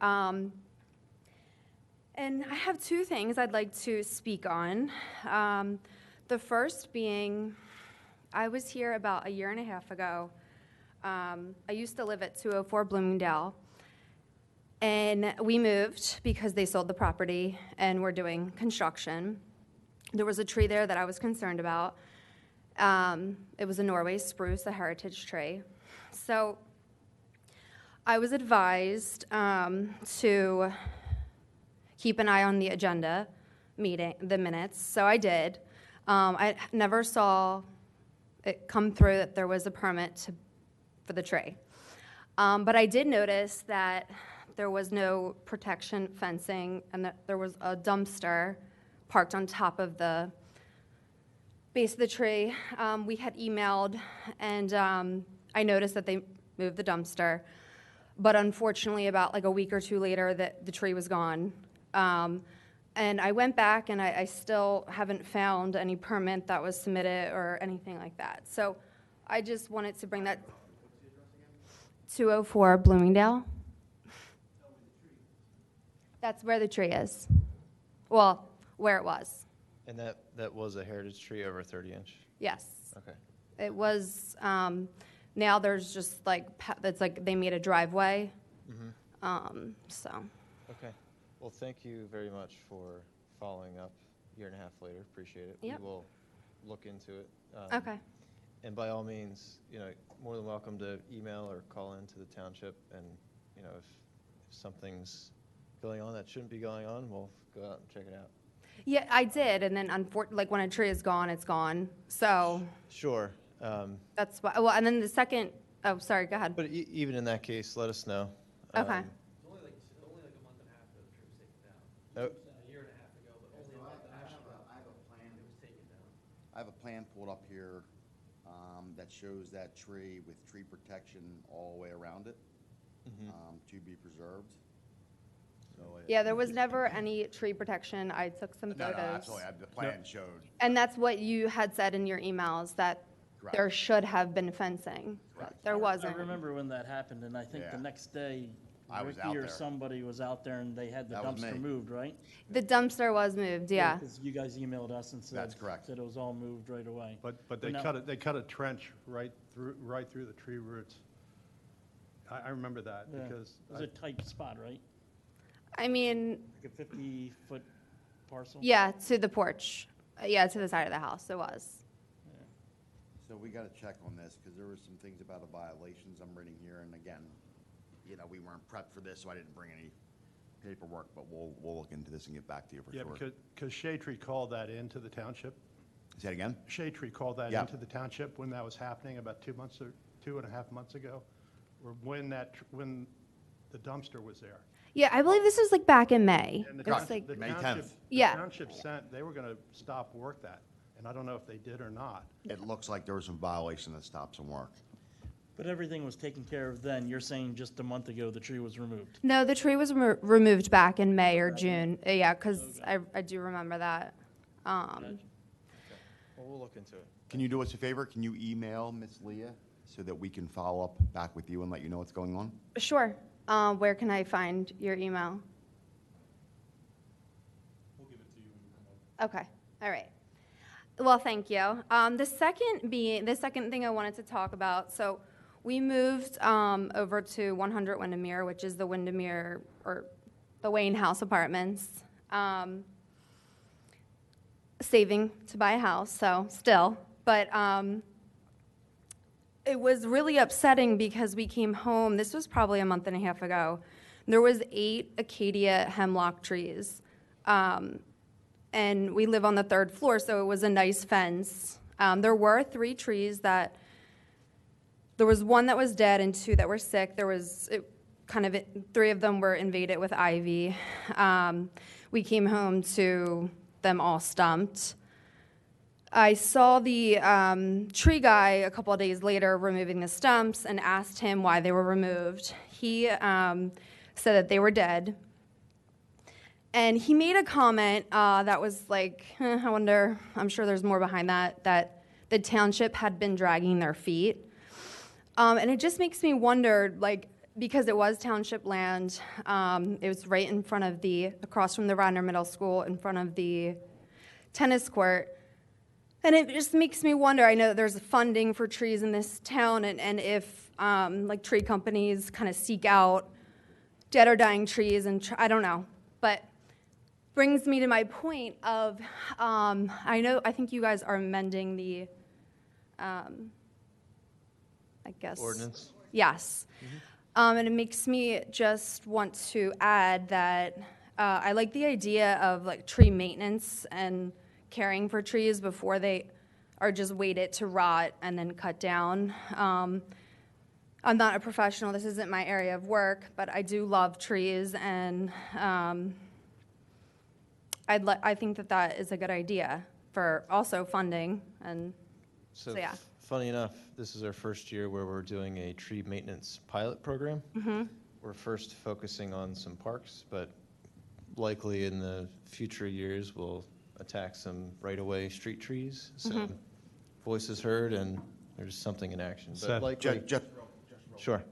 And I have two things I'd like to speak on. The first being, I was here about a year and a half ago. I used to live at 204 Bloomingdale. And we moved because they sold the property and were doing construction. There was a tree there that I was concerned about. It was a Norway spruce, a heritage tree. So I was advised to keep an eye on the agenda the minutes, so I did. I never saw it come through that there was a permit for the tree. But I did notice that there was no protection fencing and that there was a dumpster parked on top of the base of the tree. We had emailed, and I noticed that they moved the dumpster. But unfortunately, about like a week or two later, the tree was gone. And I went back, and I still haven't found any permit that was submitted or anything like that. So I just wanted to bring that. 204 Bloomingdale. That's where the tree is. Well, where it was. And that was a heritage tree over 30-inch? Yes. Okay. It was, now there's just like, it's like they made a driveway. So. Okay. Well, thank you very much for following up a year and a half later. Appreciate it. Yep. We will look into it. Okay. And by all means, more than welcome to email or call into the township. And, if something's going on that shouldn't be going on, we'll go out and check it out. Yeah, I did. And then, like, when a tree is gone, it's gone. So. Sure. That's why. Well, and then the second, oh, sorry, go ahead. But even in that case, let us know. Okay. It's only like a month and a half ago the tree was taken down. A year and a half ago, but only a month and a half ago. I have a plan. It was taken down. I have a plan pulled up here that shows that tree with tree protection all the way around it to be preserved. So Yeah, there was never any tree protection. I took some no, photos. that's all. The plan showed. And that's what you had said in your emails, that Correct. there should have been fencing. But there wasn't. I remember when that happened, and I think the Yeah. next day, I was Ricky out or there. somebody was out there and they had the That was dumpster me. moved, right? The dumpster was moved, yeah. Because you guys emailed us and said. That's correct. Said it was all moved right away. But they now- cut a trench right through the tree roots. I remember that Yeah. because. It was a tight spot, right? I mean, Like a 50-foot parcel? yeah, to the porch. Yeah, to the side of the house, it was. So we got to check on this because there were some things about the violations I'm reading here, and again, we weren't prepped for this, so I didn't bring any paperwork. But we'll look into this and get back to you for Yeah, sure. because Shade Tree called that into the township. Say it again. Shade Tree called that Yeah. into the township when that was happening about 2.5 months ago, or when the dumpster was there. Yeah, I believe this was like back in May. And It was like, May township- 10th. Yeah. The township sent, they were going to stop work that, and I don't know if they did or not. It looks like there was some violation that stopped some work. But everything was taken care of then. You're saying just a month ago the tree was removed. no, the tree was removed back in May or June. Yeah, because I do remember that. Well, we'll look into it. Can you do us a favor? Can you email Miss Leah so that we can follow up back with you and let you know what's going on? Sure. Where can I find your email? We'll give it to you when you come up. Okay, all right. Well, thank you. The second thing I wanted to talk about, so we moved over to 100 Windermere, which is the Windermere, or the Wayne House Apartments. Saving to buy a house, so still. But it was really upsetting because we came home, this was probably a month and a half ago. There was 8 acacia hemlock trees. And we live on the 3rd floor, so it was a nice fence. There were 3 trees there was 1 that was dead and 2 that were sick. 3 of them were invaded with ivy. We came home to them all stumped. I saw the tree guy a couple of days later removing the stumps and asked him why they were removed. He said that they were dead. And he made a comment that was like, I wonder, I'm sure there's more behind that the township had been dragging their feet. And it just makes me wonder, because it was township land, it was right in front of across from the Radnor Middle School, in front of the tennis court. And it just makes me wonder, I know that there's funding for trees in this town, and if tree companies kind of seek out dead or dying trees and I don't know. But brings me to my point of, I think you guys are amending the, I guess. Ordinance? Yes. And it makes me just want to add that I like the idea of like tree maintenance and caring for trees before they are just waited to rot and then cut down. I'm not a professional, this isn't my area of work, but I do love trees, and I think that that is a good idea for also funding, and so yeah. Funny enough, this is our first year where we're doing a tree maintenance pilot program. We're first focusing on some parks, but likely in the future years, we'll attack some right-of-way street trees. So voices heard, and there's something in action. But Seth, likely, sure.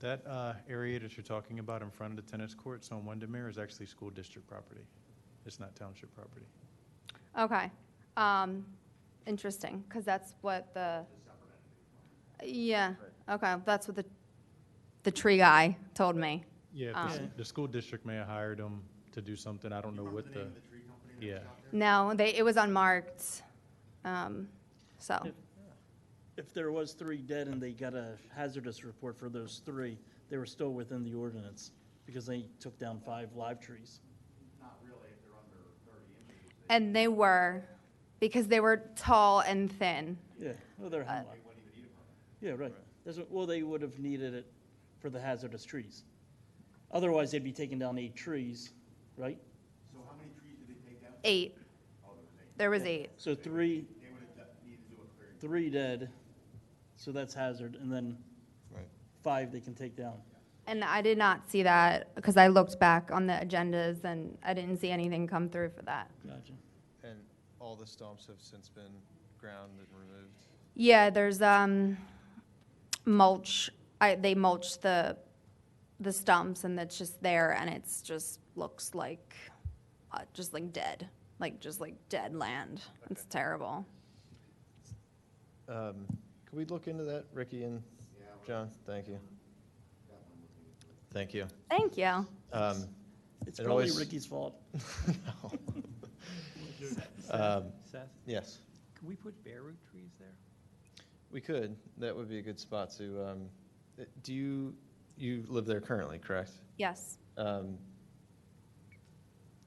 That area that you're talking about in front of the tennis courts on Windermere is actually school district property. It's not township property. Okay. Interesting, because that's what yeah, okay, that's what the tree guy told me. Yeah, the school district may have hired them to do something. I don't know what the yeah. No, it was unmarked, so. If there was 3 dead and they got a hazardous report for those 3, they were still within the ordinance because they took down 5 live trees. Not really, if they're under 30 inches. And they were, because they were tall and thin. Yeah, well, they're hemlock. Yeah, right. Well, they would have needed it for the hazardous trees. Otherwise, they'd be taking down 8 trees, right? So how many trees did they take down? 8. Oh, There was 8. So 3, They would have needed to do a clearing. 3 dead, so that's hazard, and then 5 they can take down. And I did not see that, because I looked back on the agendas, and I didn't see anything come through for that. Gotcha. And all the stumps have since been ground and removed? Yeah, there's mulch. They mulch the stumps, and it's just there, and it's just looks like just like dead, just like dead land. Okay. It's terrible. Can we look into that, Ricky and John? Thank you. Thank you. Thank you. It's probably Ricky's fault. Seth? Yes. Can we put bare root trees there? We could. That would be a good spot to. Do you live there currently, correct? Yes.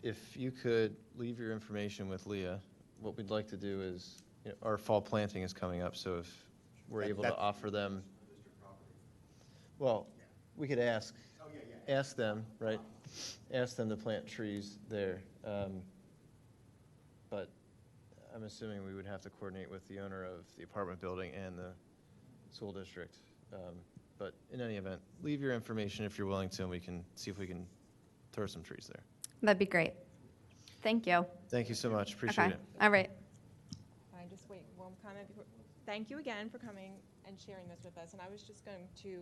If you could leave your information with Leah, what we'd like to do is, our fall planting is coming up, so if we're able to offer them. Well, we could ask them, right? Ask them to plant trees there. But I'm assuming we would have to coordinate with the owner of the apartment building and the school district. But in any event, leave your information if you're willing to, and we can see if we can throw some trees there. That'd be great. Thank you. Thank you so much. Appreciate it. All right. I just wait one comment before. Thank you again for coming and sharing this with us. And I was just going to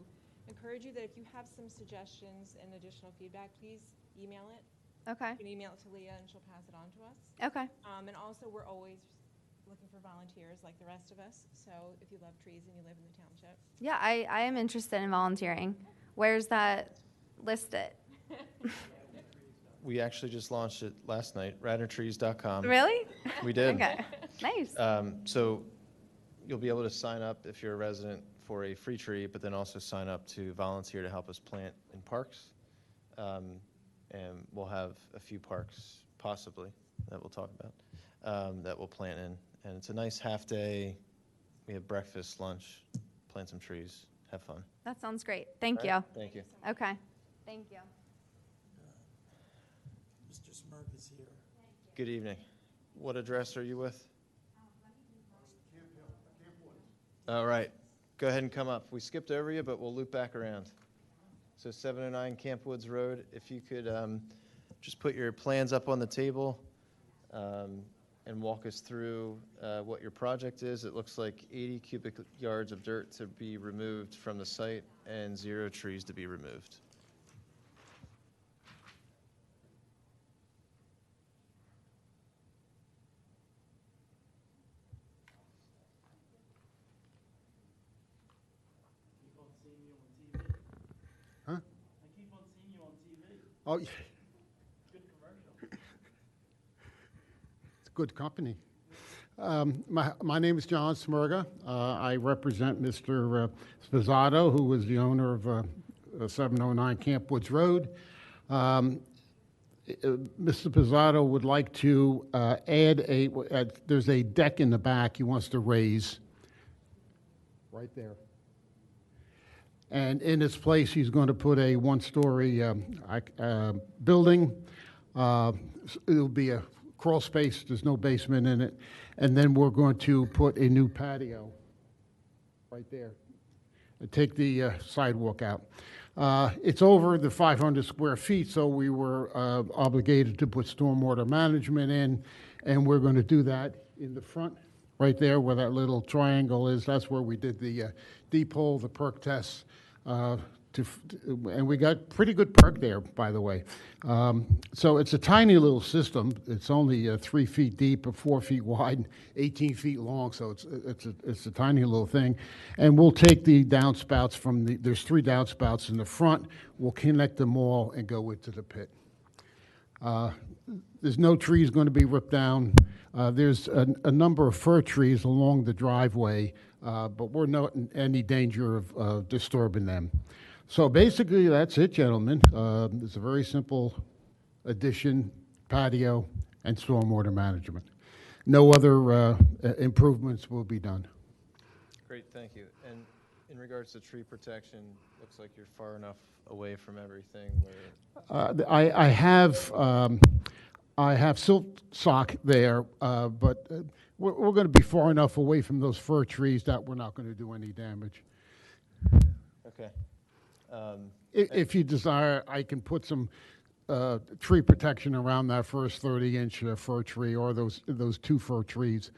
encourage you that if you have some suggestions and additional feedback, please email it. Okay. You can email it to Leah and she'll pass it on to us. Okay. And also, we're always looking for volunteers like the rest of us. So if you love trees and you live in the township. Yeah, I am interested in volunteering. Where's that listed? We actually just launched it last night, radnortrees.com. Really? We did. Okay, nice. So you'll be able to sign up if you're a resident for a free tree, but then also sign up to volunteer to help us plant in parks. And we'll have a few parks, possibly, that we'll talk about, that we'll plant in. And it's a nice half day. We have breakfast, lunch, plant some trees, have fun. That sounds great. Thank All right, you. Thank you. Okay. Thank you. Mr. Smirk is here. Good evening. What address are you with? All right. Go ahead and come up. We skipped over you, but we'll loop back around. So 709 Camp Woods Road, if you could just put your plans up on the table and walk us through what your project is. It looks like 80 cubic yards of dirt to be removed from the site and 0 trees to be removed. Huh? I keep on seeing you on Oh, yeah. It's good company. My name is John Smirga. I represent Mr. Spizzato, who is the owner of 709 Camp Woods Road. Mr. Pizzato would like to add there's a deck in the back he wants to raise right there. And in its place, he's going to put a one-story building. It'll be a crawl space. There's no basement in it. And then we're going to put a new patio right there and take the sidewalk out. It's over the 500 square feet, so we were obligated to put stormwater management in, and we're going to do that in the front, right there where that little triangle is. That's where we did the deep hole, the perk tests, and we got pretty good perk there, by the way. So it's a tiny little system. It's only 3 feet deep, 4 feet wide, 18 feet long. So it's a tiny little thing. And we'll take the downspouts from there's 3 downspouts in the front. We'll connect them all and go into the pit. There's no trees going to be ripped down. There's a number of fir trees along the driveway, but we're not in any danger of disturbing them. So basically, that's it, gentlemen. It's a very simple addition, patio, and stormwater management. No other improvements will be done. Great, thank you. And in regards to tree protection, looks like you're far enough away from everything where... I have silt sock there, but we're going to be far enough away from those fir trees that we're not going to do any damage. Okay. If you desire, I can put some tree protection around that first 30-inch fir tree or those 2 fir trees.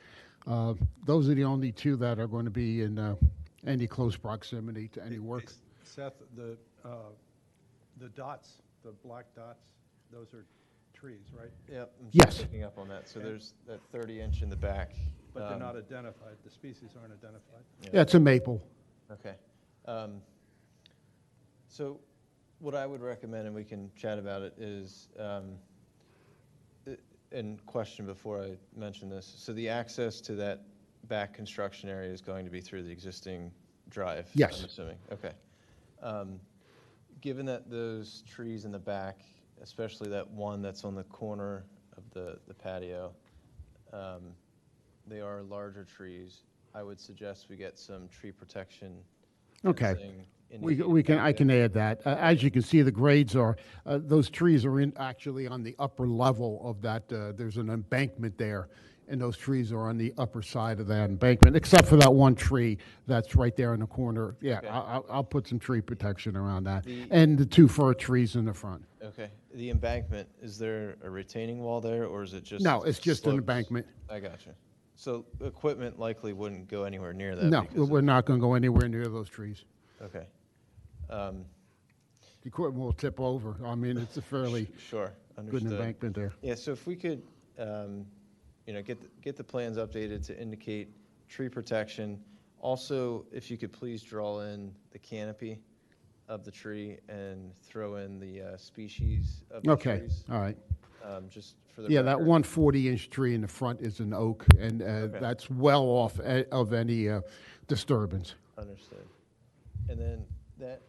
Those are the only 2 that are going to be in any close proximity to any work. Seth, the dots, the black dots, those are trees, right? Yep. I'm Yes. just picking up on that. So there's that 30-inch in the back. But they're not identified. The species aren't identified. Yeah, it's a maple. Okay. So what I would recommend, and we can chat about it, is, and question before I mention this, so the access to that back construction area is going to be through the existing drive? Yes. I'm assuming. Okay. Given that those trees in the back, especially that one that's on the corner of the patio, they are larger trees, I would suggest we get some tree protection. Okay. fencing I can add that. As you can see, the grades are, those trees are actually on the upper level of that. There's an embankment there, and those trees are on the upper side of that embankment, except for that one tree that's right there in the corner. Yeah, Okay. I'll put some tree protection around that, The- and the 2 fir trees in the front. Okay. The embankment, is there a retaining wall there, or is it just? No, it's just an slopes? embankment. I got you. So equipment likely wouldn't go anywhere near that? No, because we're not going to go anywhere near those trees. Okay. The equipment will tip over. I mean, it's a fairly Sure, good understood. embankment there. Yeah, so if we could, get the plans updated to indicate tree protection. Also, if you could please draw in the canopy of the tree and throw in the species of the Okay, trees. all right. Just for the Yeah, that record. one 40-inch tree in the front is an oak, and that's well off of any disturbance. Understood. And then that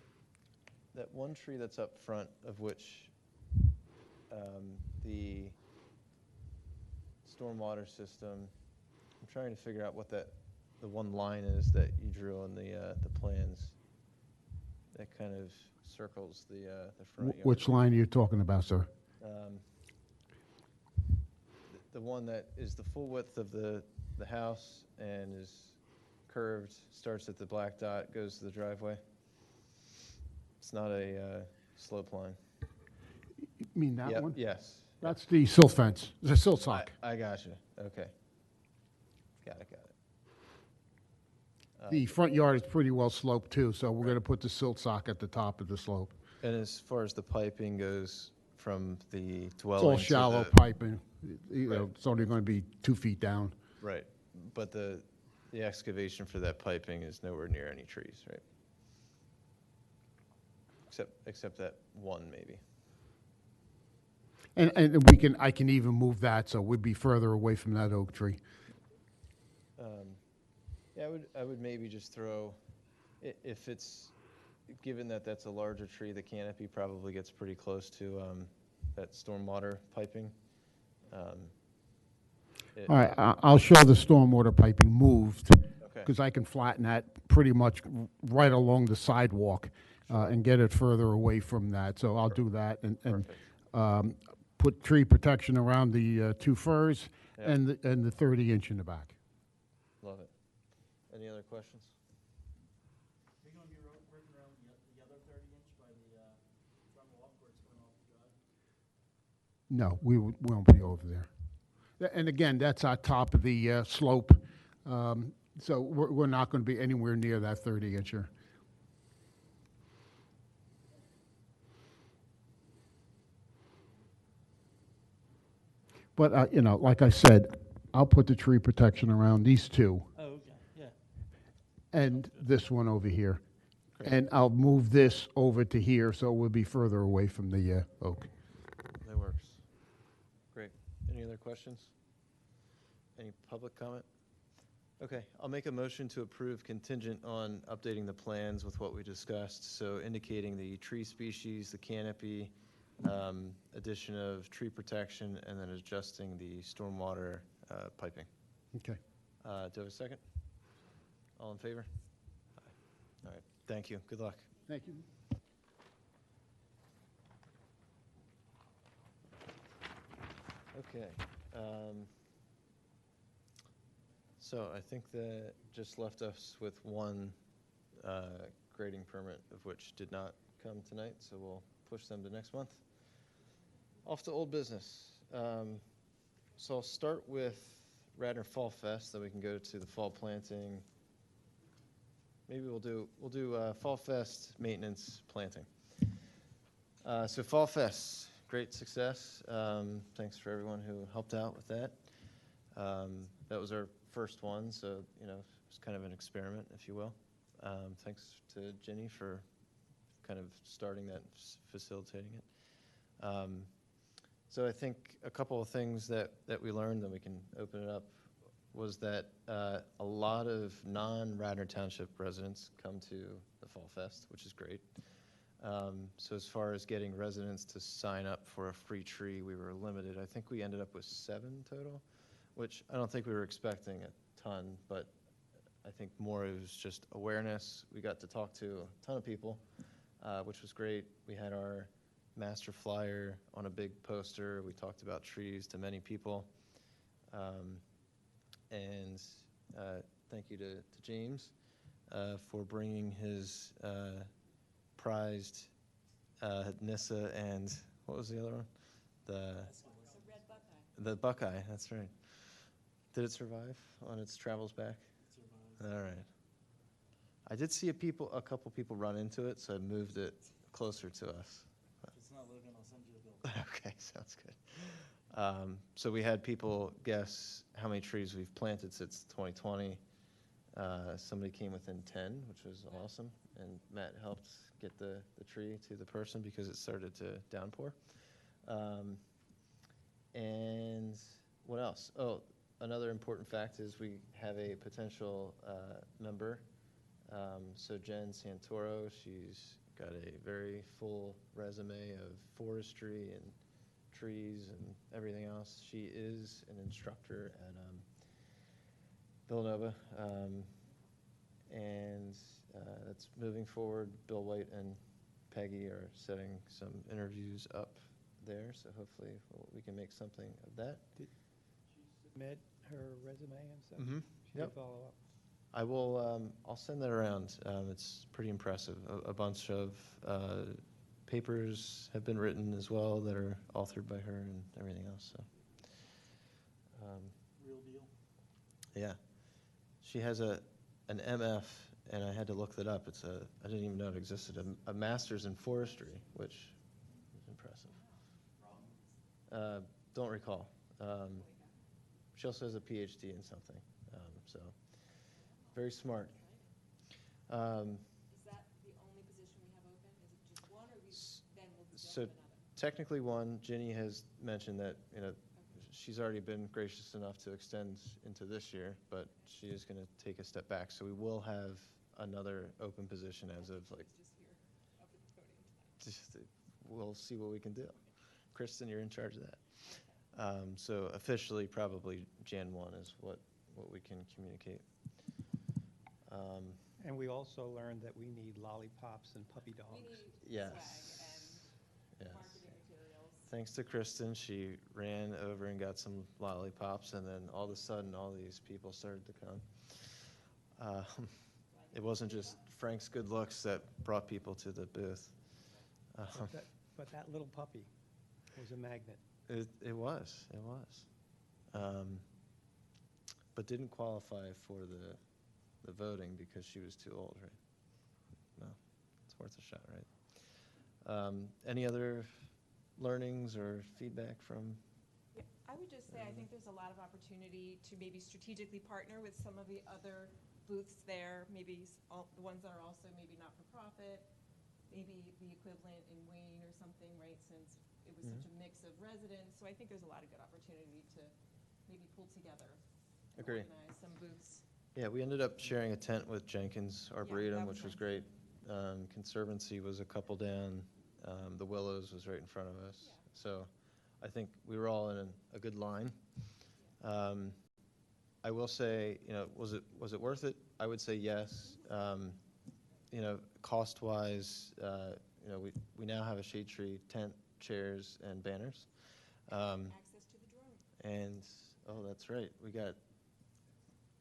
one tree that's up front, of which the stormwater system, I'm trying to figure out what the one line is that you drew on the plans that kind of circles the front yard. Which line are you talking about, sir? The one that is the full width of the house and is curved, starts at the black dot, goes to the driveway. It's not a slope line. You mean that Yep, one? yes. That's the silt fence, the silt sock. I got you. Okay. Got it. The front yard is pretty well sloped too, so we're going to put the silt sock at the top of the slope. And as far as the piping goes from the It's dwelling all to shallow the- piping. You know, Right. it's only going to be 2 feet down. Right, but the excavation for that piping is nowhere near any trees, right? Except that one, maybe. And I can even move that, so we'd be further away from that oak tree. Yeah, I would maybe just throw, if it's, given that that's a larger tree, the canopy probably gets pretty close to that stormwater piping. All right, I'll show the stormwater piping moved, Okay. because I can flatten that pretty much right along the sidewalk and get it further away from that. So I'll do that and put tree protection around the 2 firs Yeah. and the 30-inch in the back. Love it. Any other questions? Are you gonna be working around the other 30-inch by the front walk where it's going off the drive? No, we won't be over there. And again, that's our top of the slope, so we're not going to be anywhere near that 30-incher. But, like I said, I'll put the tree protection around these 2. Oh, okay, yeah. And this one over here. And I'll move this over to here, so we'll be further away from the oak. That works. Great. Any other questions? Any public comment? Okay, I'll make a motion to approve contingent on updating the plans with what we discussed. So indicating the tree species, the canopy, addition of tree protection, and then adjusting the stormwater piping. Okay. Do I have a second? All in favor? Aye. All right, thank you. Good luck. Thank you. Okay. So I think that just left us with one grading permit, of which did not come tonight, so we'll push them to next month. Off to old business. So I'll start with Radnor Fall Fest, then we can go to the fall planting. Maybe we'll do Fall Fest maintenance planting. So Fall Fest, great success. Thanks for everyone who helped out with that. That was our first one, so it was kind of an experiment, if you will. Thanks to Ginny for kind of starting that, facilitating it. So I think a couple of things that we learned, then we can open it up, was that a lot of non-Radnor Township residents come to the Fall Fest, which is great. So as far as getting residents to sign up for a free tree, we were limited. I think we ended up with 7 total, which I don't think we were expecting a ton, but I think more it was just awareness. We got to talk to a ton of people, which was great. We had our master flyer on a big poster. We talked about trees to many people. And thank you to James for bringing his prized Nissa and what was the other one? The Buckeye, that's right. Did it survive on its travels back? It survived. All right. I did see a couple people run into it, so I moved it closer to us. If it's not living, I'll send you a bill. Okay, sounds good. So we had people guess how many trees we've planted since 2020. Somebody came within 10, which was awesome, and Matt helped get the tree to the person because it started to downpour. And what else? Oh, another important fact is we have a potential member. So Jen Santoro, she's got a very full resume of forestry and trees and everything else. She is an instructor at Villanova, and that's moving forward. Bill White and Peggy are setting some interviews up there, so hopefully we can make something of that. Did she submit her resume and stuff? Mhm. She Yep. did follow up. I will. I'll send that around. It's pretty impressive. A bunch of papers have been written as well that are authored by her and everything else. So, Real deal. yeah, she has an MF, and I had to look that up. I didn't even know it existed. A master's in forestry, which is impressive. Don't recall. She also has a PhD in something. So. Very smart. Is that the only position we have open? Is it just one, or then we'll So another? technically one. Ginny has mentioned that, you know, she's already been gracious enough to extend into this year, but she is going to take a step back. So we will have another open position as of like, just, we'll see what we can do. Kristen, you're in charge of that. So officially, probably Jan 1 is what we can communicate. And we also learned that we need lollipops and puppy dogs. Yes. Yes. Thanks to Kristen, she ran over and got some lollipops, and then all of a sudden, all these people started to come. It wasn't just Frank's good looks that brought people to the booth. But that little puppy was a magnet. It was. But didn't qualify for the voting because she was too old, right? No, it's worth a shot, right? Any other learnings or feedback from? Yeah, I would just say I think there's a lot of opportunity to maybe strategically partner with some of the other booths there, maybe the ones that are also maybe not-for-profit, maybe the equivalent in Wayne or something, right, since it was such a mix of residents. So I think there's a lot of good opportunity to maybe pull together and Agree. organize some booths. Yeah, we ended up sharing a tent with Jenkins Arboretum, that was which was nice. great. Conservancy was a couple down. The Willows was right in front of us. So I think we were all in a good line. I will say, you know, was it worth it? I would say yes. You know, cost-wise, you know, we now have a shade tree, tent, chairs, and banners. Access to the drone. And, oh, that's right, we got,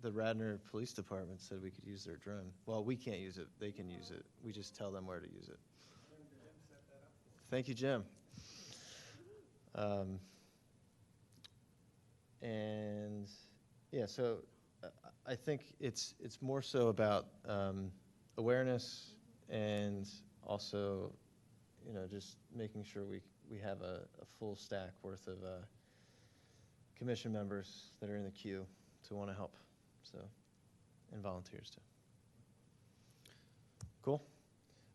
the Radnor Police Department said we could use their drone. Well, we can't use it, they can use it. We just tell them where to use it. Thank you, Jim. And, yeah, so I think it's more so about awareness and also, you know, just making sure we have a full stack worth of commission members that are in the queue to want to help, so, and volunteers too. Cool.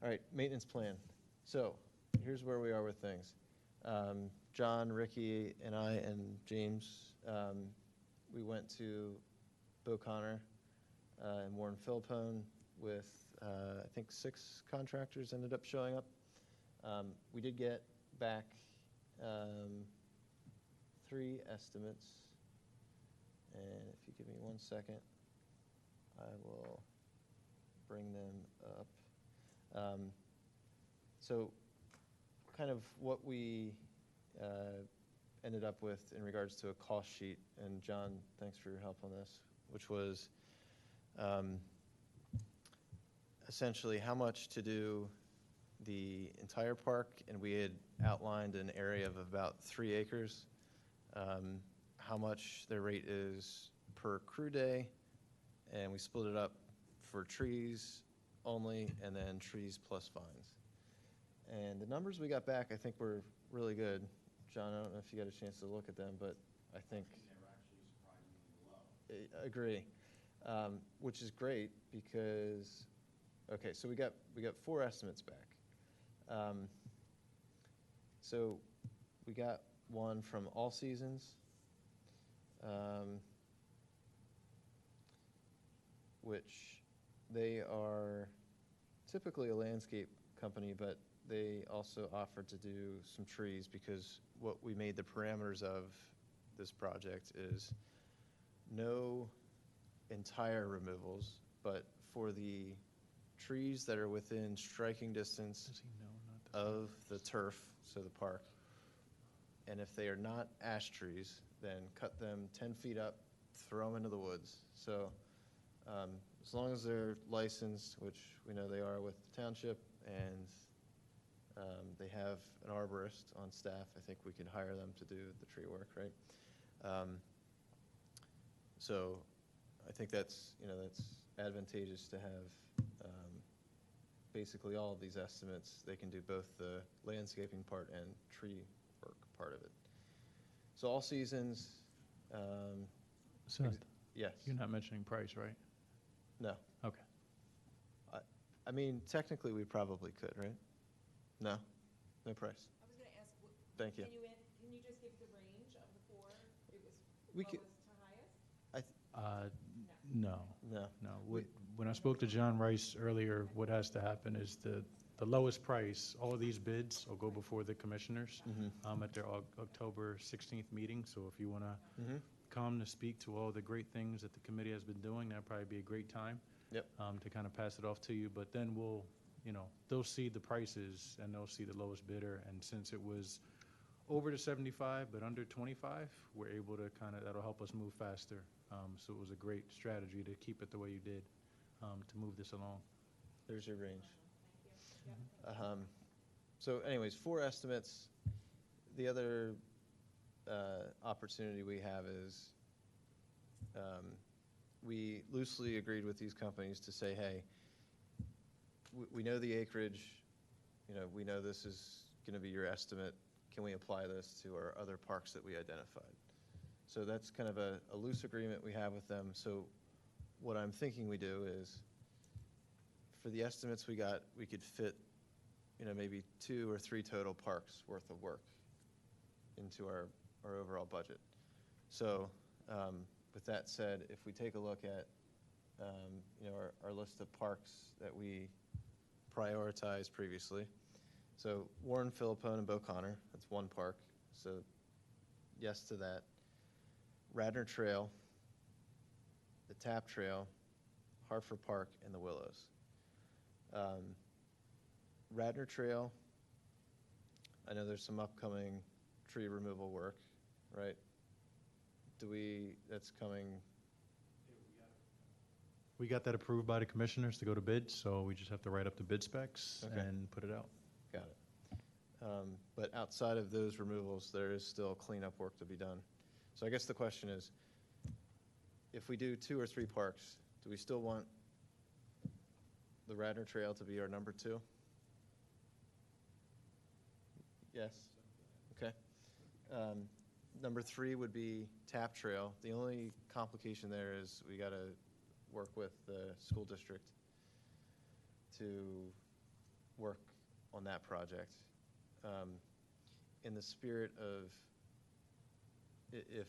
All right, maintenance plan. So here's where we are with things. John, Ricky, and I, and James, we went to Bo Connor and Warren Philpone with, I think 6 contractors ended up showing up. We did get back 3 estimates, and if you give me 1 second, I will bring them up. So kind of what we ended up with in regards to a cost sheet, and John, thanks for your help on this, which was essentially how much to do the entire park, and we had outlined an area of about 3 acres, how much their rate is per crew day, and we split it up for trees only, and then trees plus vines. And the numbers we got back, I think, were really good. John, I don't know if you got a chance to look at them, but I think I agree, which is great because, okay, so we got 4 estimates back. So we got one from All Seasons, which they are typically a landscape company, but they also offered to do some trees because what we made the parameters of this project is no entire removals, but for the trees that are within striking distance of the turf, so the park, and if they are not ash trees, then cut them 10 feet up, throw them into the woods. So as long as they're licensed, which we know they are with the township, and they have an arborist on staff, I think we could hire them to do the tree work, right? So I think that's, you know, that's advantageous to have basically all of these estimates. They can do both the landscaping part and tree work part of it. So All Seasons. Seth, yes. you're not mentioning price, right? No. Okay. I mean, technically, we probably could, right? No? No price? I was going to ask, Thank you. Can you just give the range of the four? It was We could- lowest to highest? No. No. No. When I spoke to John Rice earlier, what has to happen is the lowest price, all of these bids will go before the commissioners at their October 16th meeting. So if you want to come to speak to all the great things that the committee has been doing, that'd probably be a great time. Yep. To kind of pass it off to you. But then they'll see the prices and they'll see the lowest bidder. And since it was over to 75 but under 25, we're able to that'll help us move faster. So it was a great strategy to keep it the way you did, to move this along. There's your range. So anyways, 4 estimates. The other opportunity we have is we loosely agreed with these companies to say, hey, we know the acreage, we know this is going to be your estimate. Can we apply this to our other parks that we identified? So that's kind of a loose agreement we have with them. So what I'm thinking we do is, for the estimates we got, we could fit, maybe 2 or 3 total parks worth of work into our overall budget. So with that said, if we take a look at, our list of parks that we prioritized previously. So Warren, Philippone, and Beauconnor, that's 1 park. So yes to that. Radnor Trail, the Tap Trail, Hartford Park, and the Willows. Radnor Trail, I know there's some upcoming tree removal work, right? That's coming? We got that approved by the commissioners to go to bid, so we just have to write up the bid specs and put it out. Got it. But outside of those removals, there is still cleanup work to be done. So I guess the question is, if we do 2 or 3 parks, do we still want the Radnor Trail to be our number 2? Yes? Okay. Number 3 would be Tap Trail. The only complication there is we got to work with the school district to work on that project. In the spirit of, if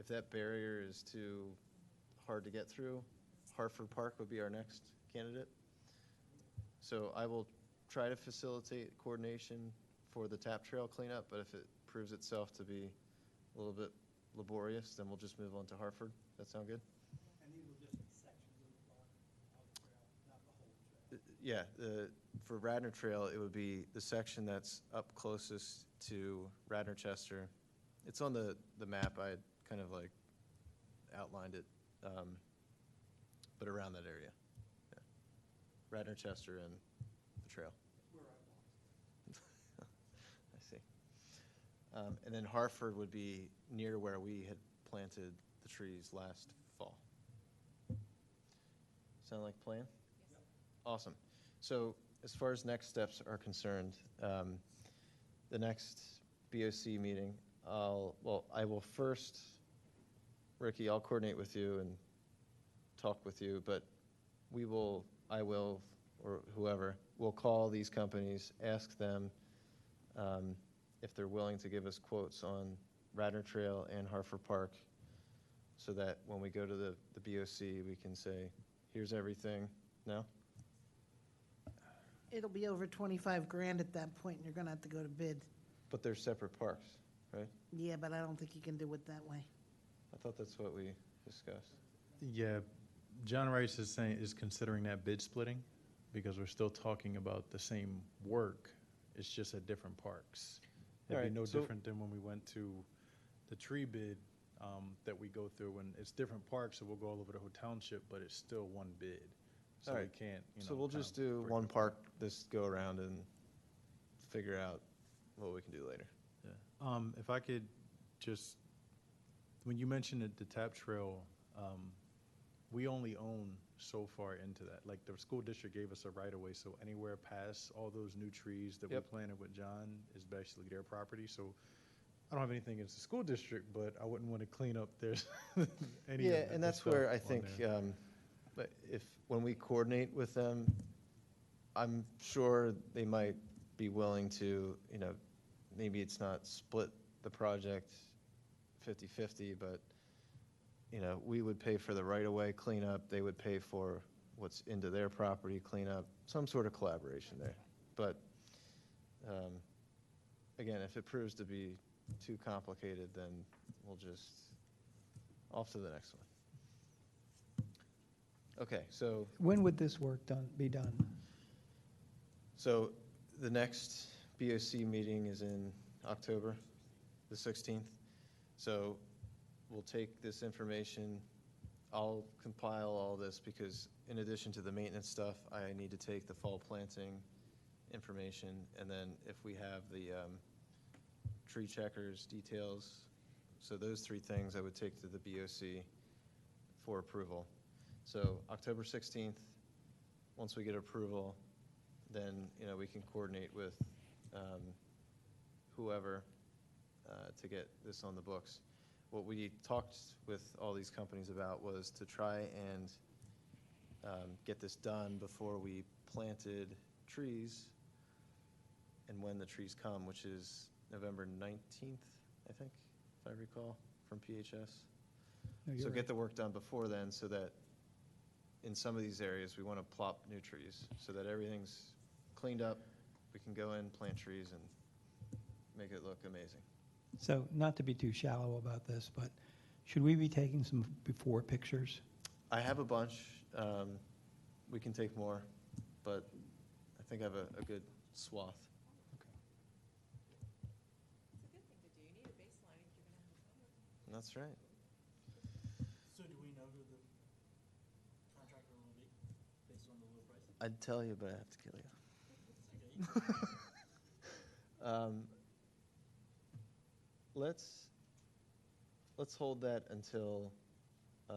that barrier is too hard to get through, Hartford Park would be our next candidate. So I will try to facilitate coordination for the Tap Trail cleanup, but if it proves itself to be a little bit laborious, then we'll just move on to Hartford. Does that sound good? And these were just sections of the trail, not the whole trail. Yeah, for Radnor Trail, it would be the section that's up closest to Radnor Chester. It's on the map. I had kind of like outlined it, but around that area. Yeah. Radnor Chester and the trail. Where I walked. I see. And then Hartford would be near where we had planted the trees last fall. Sound like a plan? Yes. Awesome. So as far as next steps are concerned, the next BOC meeting, I will first, Ricky, I'll coordinate with you and talk with you, but I will, or whoever, will call these companies, ask them if they're willing to give us quotes on Radnor Trail and Hartford Park, so that when we go to the BOC, we can say, here's everything. No? It'll be over 25 grand at that point, and you're gonna have to go to bid. But they're separate parks, right? Yeah, but I don't think you can do it that way. I thought that's what we discussed. Yeah, John Rice is considering that bid splitting, because we're still talking about the same work. It's just at different parks. It'd be Alright, no so- different than when we went to the tree bid that we go through, and it's different parks, so we'll go all over the whole township, but it's still one bid. So we Alright, can't, So we'll just do one park this go around and figure out what we can do later. Yeah. If I could just, when you mentioned the Tap Trail, we only own so far into that. Like, the school district gave us a right-of-way, so anywhere past all those new trees that we Yep. planted with John is basically their property. So I don't have anything against the school district, but I wouldn't want to clean up any of Yeah, the and that's stuff where I on think, there. but when we coordinate with them, I'm sure they might be willing to, maybe it's not split the project 50/50, but, you know, we would pay for the right-of-way cleanup, they would pay for what's into their property cleanup, some sort of collaboration there. But, again, if it proves to be too complicated, then we'll just, off to the next one. Okay, so, When would this work be done? so the next BOC meeting is in October, the 16th. So we'll take this information, I'll compile all this because in addition to the maintenance stuff, I need to take the fall planting information. And then if we have the tree checkers details, so those three things I would take to the BOC for approval. So October 16th, once we get approval, then, you know, we can coordinate with whoever to get this on the books. What we talked with all these companies about was to try and get this done before we planted trees and when the trees come, which is November 19th, I think, if I recall, from PHS. No, you're So right. get the work done before then so that in some of these areas, we want to plop new trees so that everything's cleaned up. We can go in, plant trees, and make it look amazing. So, not to be too shallow about this, but should we be taking some before pictures? I have a bunch. We can take more, but I think I have a good swath. It's a good thing to do. You need a baseline if you're gonna have a fire. That's right. So do we know who the contractor will be, based on the low price? I'd tell you, but I have to kill you. Let's hold that until the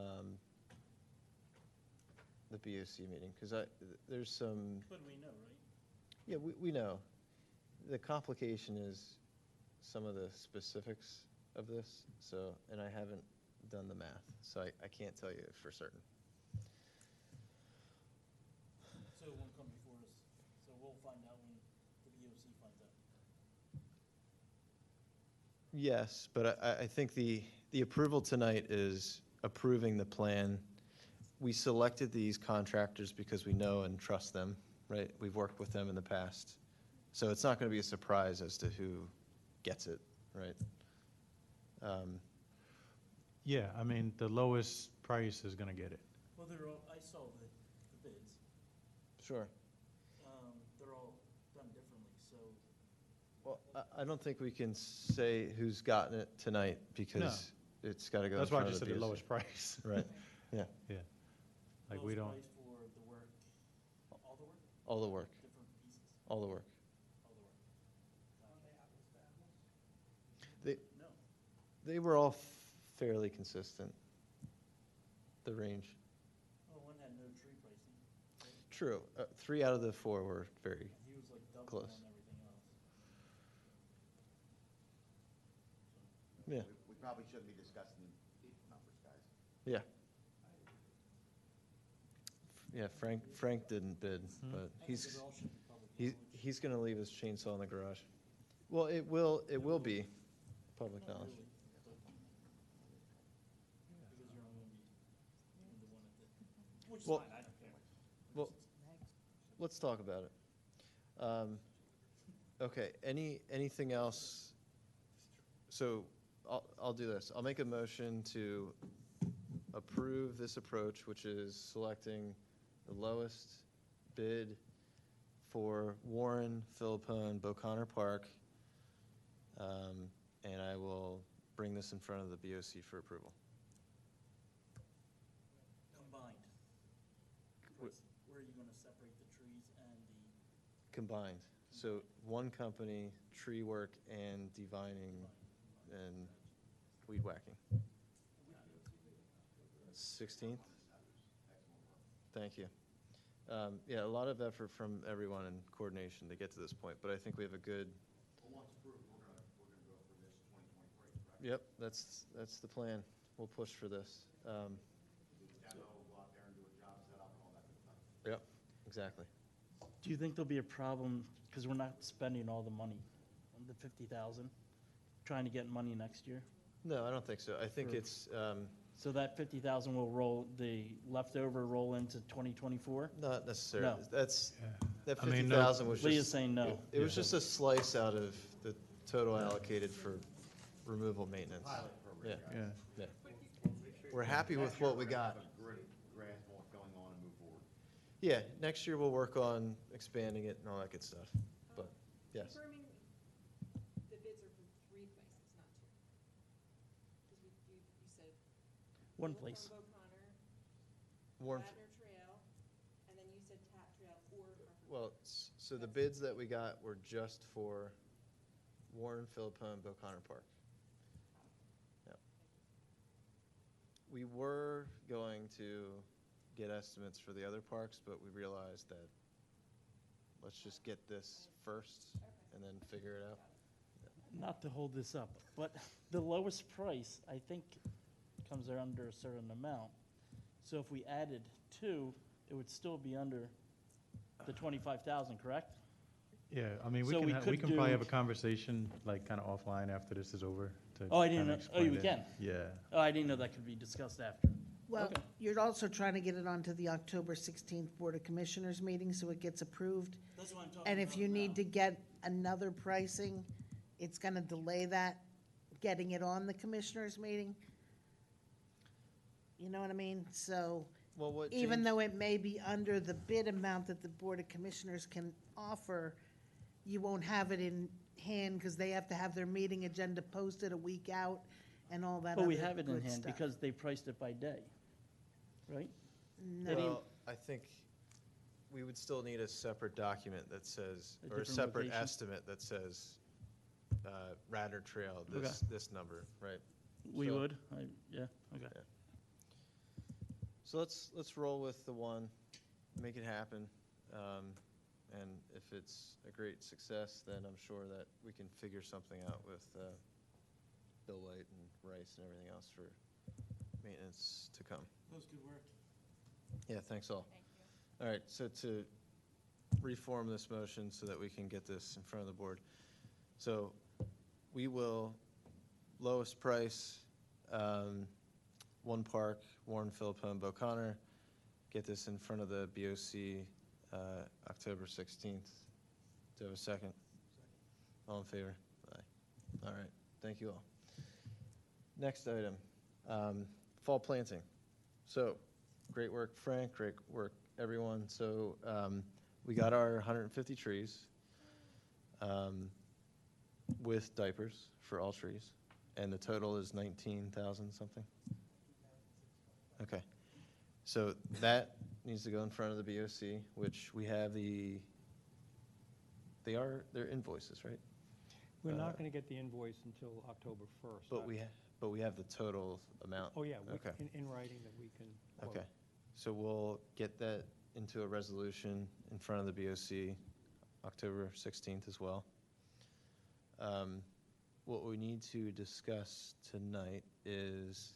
BOC meeting, because there's some, But we know, right? yeah, we know. The complication is some of the specifics of this, so, and I haven't done the math, so I can't tell you for certain. So it won't come before us, so we'll find out when the BOC finds out. Yes, but I think the approval tonight is approving the plan. We selected these contractors because we know and trust them, right? We've worked with them in the past. So it's not going to be a surprise as to who gets it, right? Yeah, I mean, the lowest price is gonna get it. Well, I saw the bids. Sure. They're all done differently, so. Well, I don't think we can say who's gotten it tonight because it's got to go in That's why I front just of said the the BOC. lowest price. Right, yeah. Yeah. Like, we don't, Lowest price for the work, all the work? All the work, Different pieces, all the work. all the work. They, No. they were all fairly consistent, the range. Well, one had no tree pricing. Right? True. 3 out of the 4 were very He was like double close. on everything else. Yeah, We probably shouldn't be discussing numbers, guys. yeah. Yeah, Frank didn't bid, but he's going to leave his chainsaw in the garage. Well, it will be public Not knowledge. really, but because you're only gonna be the one at the, which is Well- fine, I don't care. Well, let's talk about it. Okay, anything else? So I'll do this. I'll make a motion to approve this approach, which is selecting the lowest bid for Warren, Philippone, Beauconner Park. And I will bring this in front of the BOC for approval. Combined. Price. Where are you gonna separate the trees and the, Combined. So one company, tree work and divining and weed whacking. 16th? Thank you. Yeah, a lot of effort from everyone in coordination to get to this point, but I think we have a good. Well, once approved, we're gonna go for this 2023, correct? Yep, that's the plan. We'll push for this. Do the demo, go out there and do a job setup and all that good stuff. Yep, exactly. do you think there'll be a problem, because we're not spending all the money? the 50,000, trying to get money next year? No, I don't think so. I think For- it's, So that 50,000 will roll, the leftover roll into 2024? not necessarily. No. That's, that I mean, 50,000 was just. Leah's saying no. It was just a slice out of the total allocated for removal maintenance. Yeah, Yeah. yeah. We're happy with what we got. Great grasp on what's going on and move forward. Yeah, next year we'll work on expanding it and all that good stuff, but, yes. Confirming the bids are from 3 places, not 2. Because you said. One Little place. Combo Connor, Warren, Radnor Trail, and then you said Tap Trail or Harper. well, so the bids that we got were just for Warren, Philippa, and Beauconnor Park. Yep. We were going to get estimates for the other parks, but we realized that let's just get this first and then figure it out. Not to hold this up, but the lowest price, I think, comes under a certain amount. So if we added 2, it would still be under the 25,000, correct? Yeah, I mean, we So can, we we could can probably do- have a conversation, like, kind of offline after this is over. To Oh, I didn't kinda know, oh, you explain it. can? Yeah. Oh, I didn't know that could be discussed after. Well, Okay. you're also trying to get it onto the October 16th Board of Commissioners meeting, so it gets approved. That's what I'm talking And if about you need now. to get another pricing, it's gonna delay that, getting it on the Commissioners meeting. You know what I mean? So, Well, what even James- though it may be under the bid amount that the Board of Commissioners can offer, you won't have it in hand, because they have to have their meeting agenda posted a week out and all that But other we have it in good hand stuff. because they priced it by day, right? No. Well, I think we would still need a separate document that says, A or a different separate location? estimate that says, Radnor Trail, this number, right? We So- would, yeah, okay. Yeah. So let's roll with the one, make it happen. And if it's a great success, then I'm sure that we can figure something out with Bill White and Rice and everything else for maintenance to come. That was good work. Yeah, thanks all. Thank you. All right, so to reform this motion so that we can get this in front of the board. So we will, lowest price, one park, Warren, Philippa, and Beauconnor, get this in front of the BOC October 16th. Do I have a second? All in favor? Aye. All right, thank you all. Next item, fall planting. So, great work, Frank, great work, everyone. So, we got our 150 trees with diapers for all trees, and the total is 19,000 something? Okay. So that needs to go in front of the BOC, which we have they're invoices, right? We're not going to get the invoice until October 1st. But we have the total amount. Oh, yeah, Okay. in writing that we can quote. Okay. So we'll get that into a resolution in front of the BOC October 16th as well. What we need to discuss tonight is,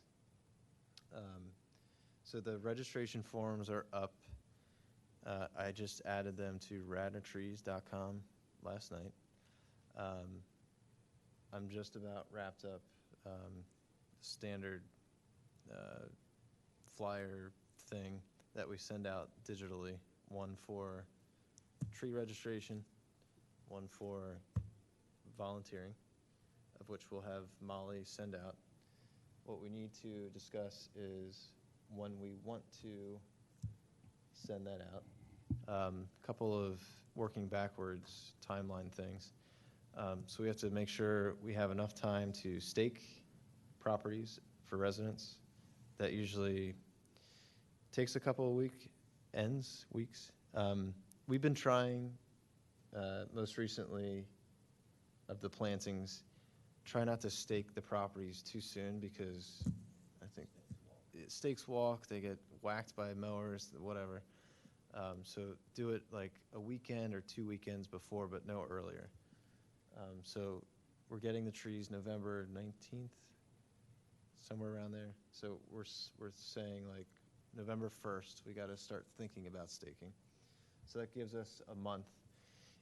so the registration forms are up. I just added them to radnortrees.com last night. I'm just about wrapped up standard flyer thing that we send out digitally, one for tree registration, one for volunteering, of which we'll have Molly send out. What we need to discuss is when we want to send that out. A couple of working backwards timeline things. So we have to make sure we have enough time to stake properties for residents. That usually takes a couple of weeks. We've been trying, most recently of the plantings, try not to stake the properties too soon because I think stakes walk, they get whacked by mowers, whatever. So do it like a weekend or 2 weekends before, but no earlier. So we're getting the trees November 19th, somewhere around there. So we're saying like November 1st, we got to start thinking about staking. So that gives us a month.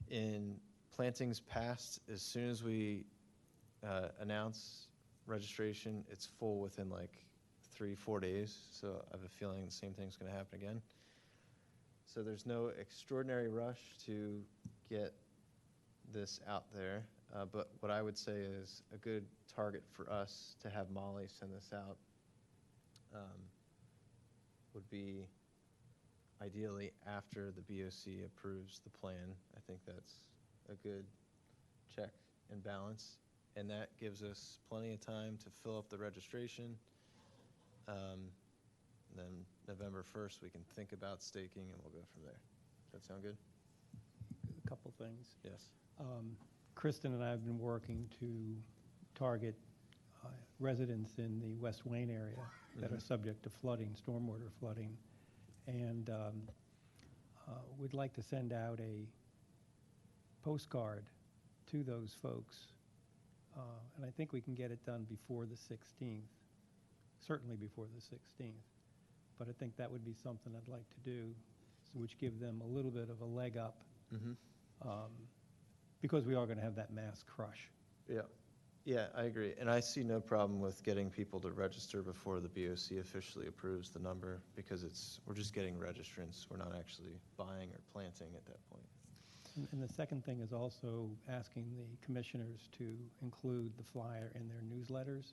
In plantings passed, as soon as we announce registration, it's full within like 3-4 days. So I have a feeling the same thing's going to happen again. So there's no extraordinary rush to get this out there. But what I would say is a good target for us to have Molly send this out would be ideally after the BOC approves the plan. I think that's a good check and balance. And that gives us plenty of time to fill up the registration. Then November 1st, we can think about staking and we'll go from there. Does that sound good? A couple things. Yes. Kristen and I have been working to target residents in the West Wayne area that are subject to flooding, stormwater flooding. And we'd like to send out a postcard to those folks. And I think we can get it done before the 16th, certainly before the 16th. But I think that would be something I'd like to do, which give them a little bit of a leg up, because we are going to have that mass crush. Yeah. Yeah, I agree. And I see no problem with getting people to register before the BOC officially approves the number, because we're just getting registrants. We're not actually buying or planting at that point. And the second thing is also asking the commissioners to include the flyer in their newsletters,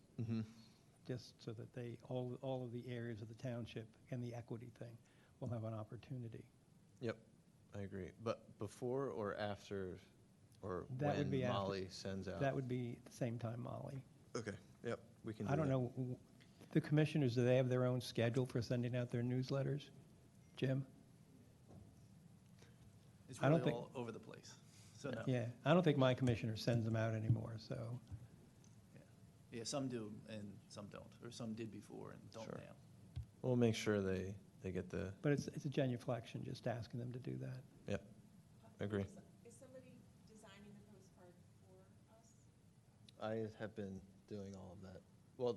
just so that all of the areas of the township and the equity thing will have an opportunity. Yep, I agree. But before or after, or That would when be after. Molly sends out? That would be at the same time, Molly. Okay, yep, we can do I don't that. know, the commissioners, do they have their own schedule for sending out their newsletters? Jim? It's I don't really think- all over the place, so no. Yeah, I don't think my commissioner sends them out anymore, so. Yeah, some do and some don't, or some did before and don't Sure. now. We'll make sure they get the, But it's a genuflection, just asking them to do that. yep, I agree. Is somebody designing the postcard for us? I have been doing all of that. Well,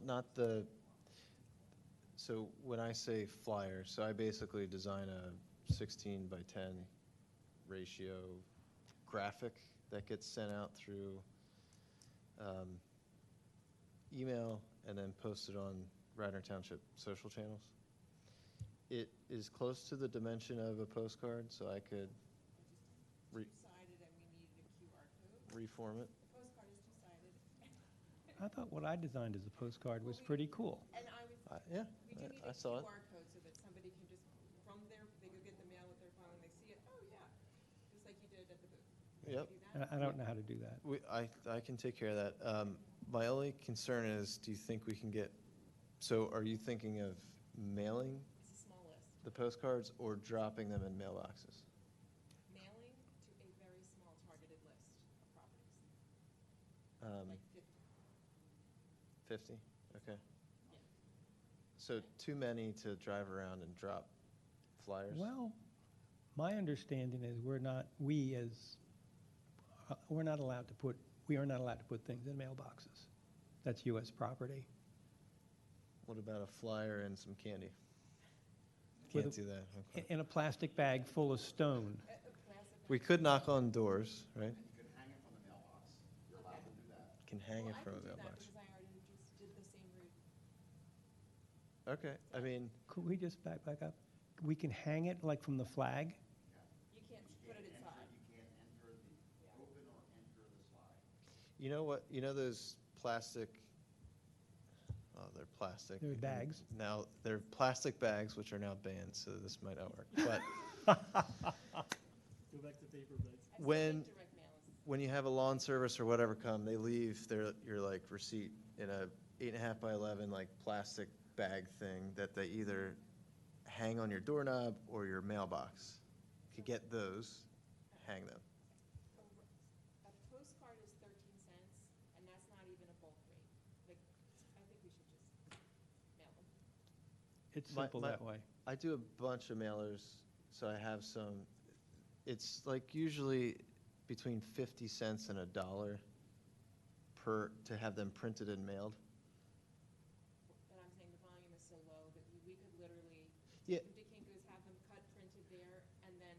so when I say flyer, so I basically design a 16 by 10 ratio graphic that gets sent out through email and then posted on Radnor Township social channels. It is close to the dimension of a postcard, so I could Two-sided and we needed a QR code. reform it. The postcard is two-sided. I thought what I designed as a postcard was pretty cool. And I was, Yeah, we do need I a saw it. QR code so that somebody can just, from there, they could get the mail with their phone, and they see it, oh, yeah, just like you did at the booth. Can you Yep. do that? And I don't know how to do that. I can take care of that. My only concern is, do you think we can get, so are you thinking of mailing It's a small list. the postcards or dropping them in mailboxes? Mailing to a very small targeted list of properties, Um, like 50. 50, okay. So too many to drive around and drop flyers? Well, my understanding is we are not allowed to put things in mailboxes. That's US property. What about a flyer and some candy? With Can't a- do that. Okay. In a plastic bag full of stone. We could knock on doors, right? You can hang it from the mailbox. You're allowed to do that. Can hang it Well, from a I can do that mailbox. because I already just did the same route. Okay, I mean, Could we just back up? We can hang it like from the flag? You can't put it inside. You can't enter the, open or enter the slide. you know what, you know those plastic, oh, they're plastic. They're bags. Now, they're plastic bags, which are now banned, so this might not work. But Go back to paper bags. when you have a lawn service or whatever come, they leave your like receipt in a 8.5 by 11 like plastic bag thing that they either hang on your doorknob or your mailbox. Could get those, hang them. A postcard is 13 cents, and that's not even a bulk rate. Like, I think we should just mail them. It's My- simple my- that way. I do a bunch of mailers, so I have some. It's like usually between 50 cents and $1 to have them printed and mailed. But I'm saying the volume is so low that we could literally, Yeah. do Kinko's, have them cut, printed there, and then,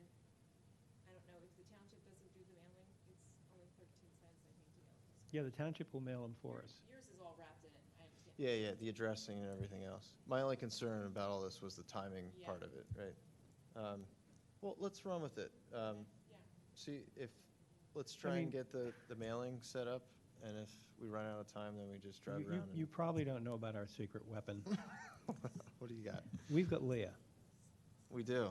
I don't know, if the township doesn't do the mailing, it's only Yeah, the township will mail them for us. Yours is all wrapped in, I understand. Yeah, the addressing and everything else. My only concern about all this was the timing Yeah. part of it, right? Well, let's run with it. See if, let's try and get the mailing set up, and if we run out of time, then we just drive You- around. You probably don't know about our secret weapon. What do you got? We've got Leah. We do.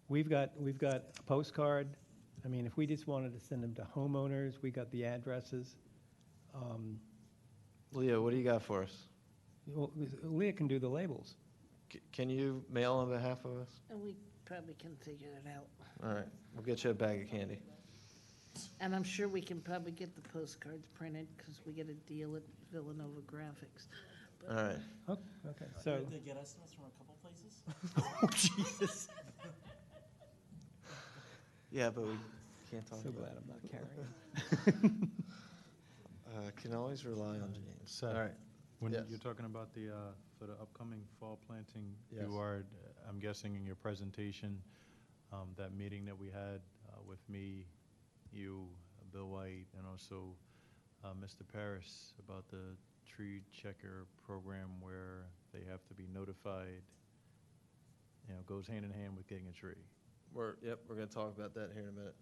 We've got a postcard. I mean, if we just wanted to send them to homeowners, we got the addresses. Leah, what do you got for us? Well, Leah can do the labels. Can you mail on behalf of us? And we probably can figure it out. All right, we'll get you a bag of candy. And I'm sure we can probably get the postcards printed, because we get a deal at Villanova Graphics. But- All right. Okay, so, Did they get estimates from a couple places? Oh, Jesus. Yeah, but we can't talk so about glad it. I'm not carrying. Can always rely on James. Seth, All right. when Yes. you're talking about the, for the upcoming fall planting, Yes. you are, I'm guessing in your presentation, that meeting that we had with me, you, Bill White, and also Mr. Paris about the tree checker program where they have to be notified, goes hand in hand with getting a tree. We're going to talk about that here in a minute.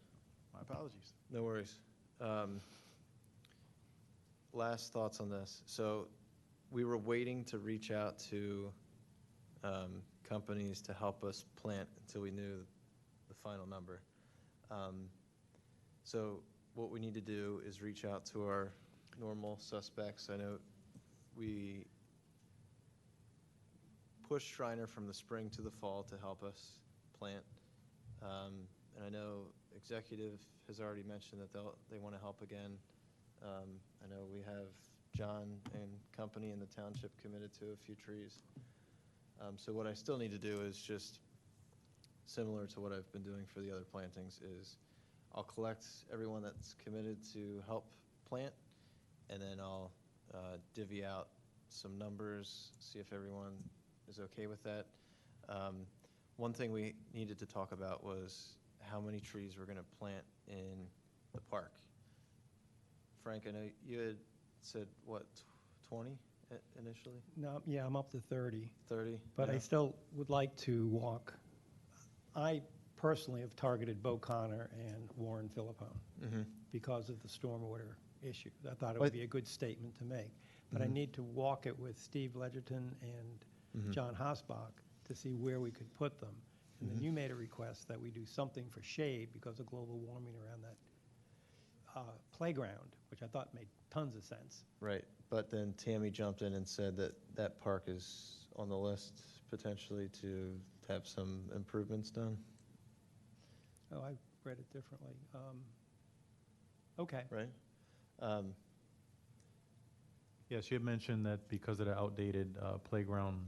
My apologies. No worries. Last thoughts on this. So we were waiting to reach out to companies to help us plant until we knew the final number. So what we need to do is reach out to our normal suspects. I know we pushed Shriner from the spring to the fall to help us plant. And I know executive has already mentioned that they want to help again. I know we have John and company in the township committed to a few trees. So what I still need to do is just similar to what I've been doing for the other plantings is I'll collect everyone that's committed to help plant, and then I'll divvy out some numbers, see if everyone is okay with that. One thing we needed to talk about was how many trees we're going to plant in the park. Frank, I know you had said, what, 20 initially? No, yeah, I'm up to 30. 30? But I Yeah. still would like to walk. I personally have targeted Bo Connor and Warren Philippone Mhm. because of the stormwater issue. I thought it would be a good statement to make. But I Mhm. need to walk it with Steve Ledgerton and Mhm. John Hosbach to see where we could put them. And then Mhm. you made a request that we do something for shade because of global warming around that playground, which I thought made tons of sense. Right, but then Tammy jumped in and said that that park is on the list potentially to have some improvements done. Oh, I read it differently. Okay. Right? Yeah, she had mentioned that because of the outdated playground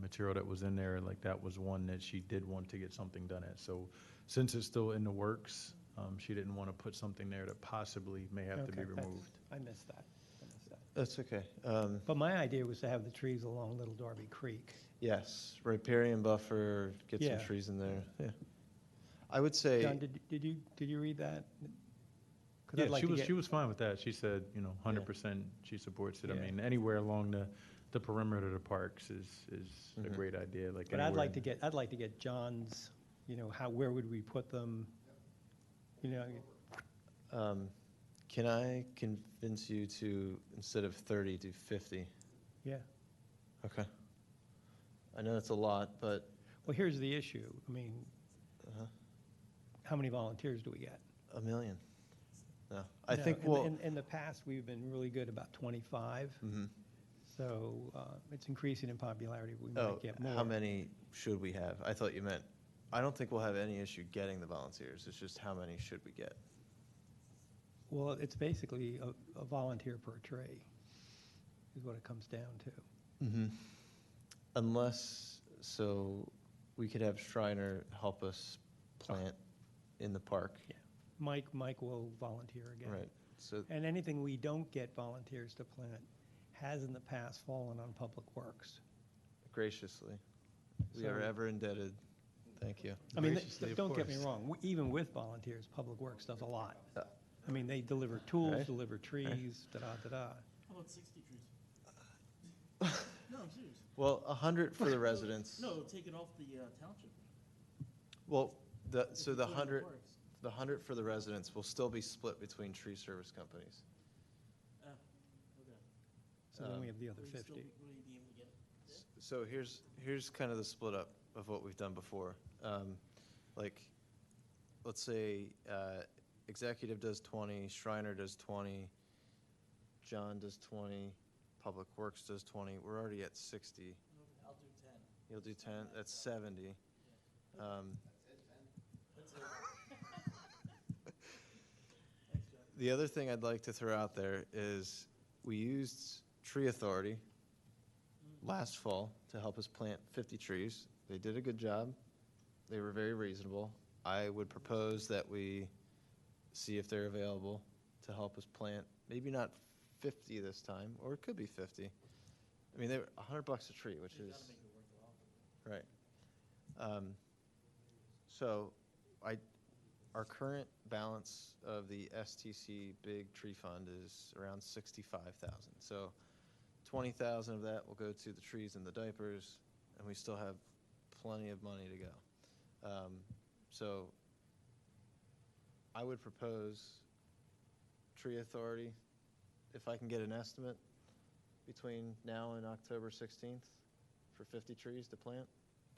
material that was in there, like that was one that she did want to get something done at. So since it's still in the works, she didn't want to put something there that possibly may have to be Okay, that's- removed. I missed that. That's okay. But my idea was to have the trees along Little Darby Creek. Yes, riparian buffer, get some Yeah. trees in there, yeah. I would say. John, did you read that? 'Cause I'd Yeah, like she to was, get- she was fine with that. She said, 100% she supports it. I Yeah. mean, anywhere along the perimeter of the parks is a Mhm. great idea, like But I'd anywhere like in- to get John's, where would we put them? Can I convince you to, instead of 30, do 50? Yeah. Okay. I know it's a lot, but. Well, here's the issue. I mean, how many volunteers do we get? 1 million. No, I No, think in the past, we've been really good about 25. Mhm. So it's increasing in popularity. We Oh, might get more. how many should we have? I thought you meant, I don't think we'll have any issue getting the volunteers. It's just how many should we get? Well, it's basically a volunteer per tree is what it comes down to. Mm-hmm. Unless, so we could have Shriner help us plant in the park. Yeah. Mike will volunteer again. Right. So And anything we don't get volunteers to plant has in the past fallen on Public Works. graciously, we are So- ever indebted. Thank you. I mean, Graciously, of don't get me course. wrong, even with volunteers, Public Works does a lot. I mean, they deliver tools, Right. deliver trees, da-da. How about 60 trees? No, I'm serious. Well, 100 for the residents. No, take it off the township. Well, so you the put it in 100, parks. the 100 for the residents will still be split between tree service companies. Okay. So then we have the other Will you still- 50. Will you be able to get it? So here's kind of the split up of what we've done before. Like, let's say executive does 20, Shriner does 20, John does 20, Public Works does 20. We're already at 60. I'll do 10. You'll do 10. That's 70. That's it. The other thing I'd like to throw out there is we used Tree Authority last fall to help us plant 50 trees. They did a good job. They were very reasonable. I would propose that we see if they're available to help us plant, maybe not 50 this time, or it could be 50. I mean, they were $100 a tree, which You is, gotta make it worthwhile. right. So our current balance of the STC Big Tree Fund is around 65,000. So 20,000 of that will go to the trees and the diapers, and we still have plenty of money to go. So I would propose Tree Authority, if I can get an estimate between now and October 16th for 50 trees to plant.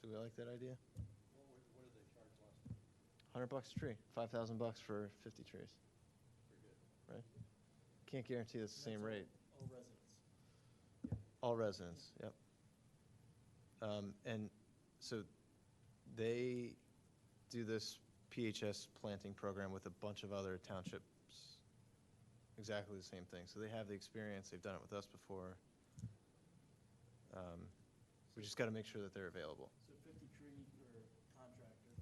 Do we like that idea? What do they charge less? $100 a tree, $5,000 for 50 trees. Right? Can't guarantee it's the same rate. All residents. All residents, yep. And so they do this PHS planting program with a bunch of other townships, exactly the same thing. So they have the experience, they've done it with us before. We just got to make sure that they're available. So 50 tree for contractor,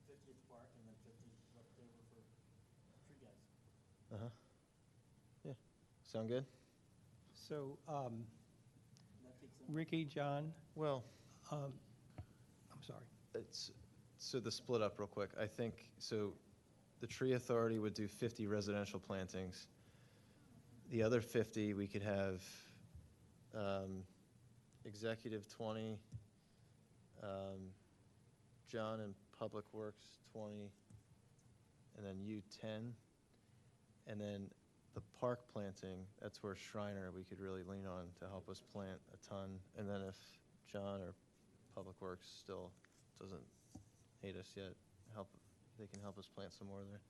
50 at the park, and then 50 left over for tree guys. Uh-huh. Yeah, sound good? So, That takes them. Ricky, John, Well, I'm sorry. So the split up real quick, I think, so the Tree Authority would do 50 residential plantings. The other 50, we could have executive 20, John and Public Works 20, and then you 10. And then the park planting, that's where Shriner we could really lean on to help us plant a ton. And then if John or Public Works still doesn't hate us yet, they can help us plant some more there.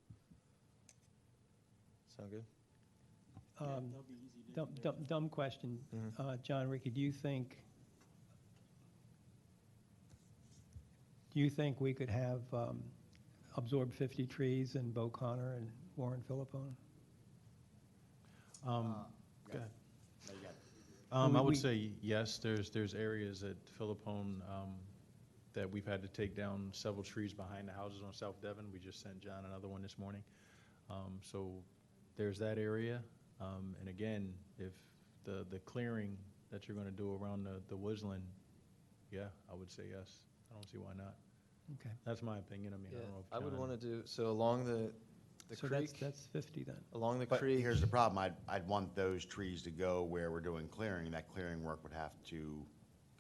Sound good? That'll be easy to do. Dumb question. Mhm. John, Ricky, do you think we could have absorbed 50 trees in Beau Connor and Warren Philippone? Go Go ahead. ahead. No, you got it. I would We- say yes, there's areas at Philippone that we've had to take down several trees behind the houses on South Devon. We just sent John another one this morning. So there's that area. And again, if the clearing that you're going to do around the woodland, yeah, I would say yes. I don't see why not. Okay. That's my opinion. I mean, I don't know if I would John- want to do, so along the So creek, that's 50 then. along the But creek. here's the problem, I'd want those trees to go where we're doing clearing. That clearing work would have to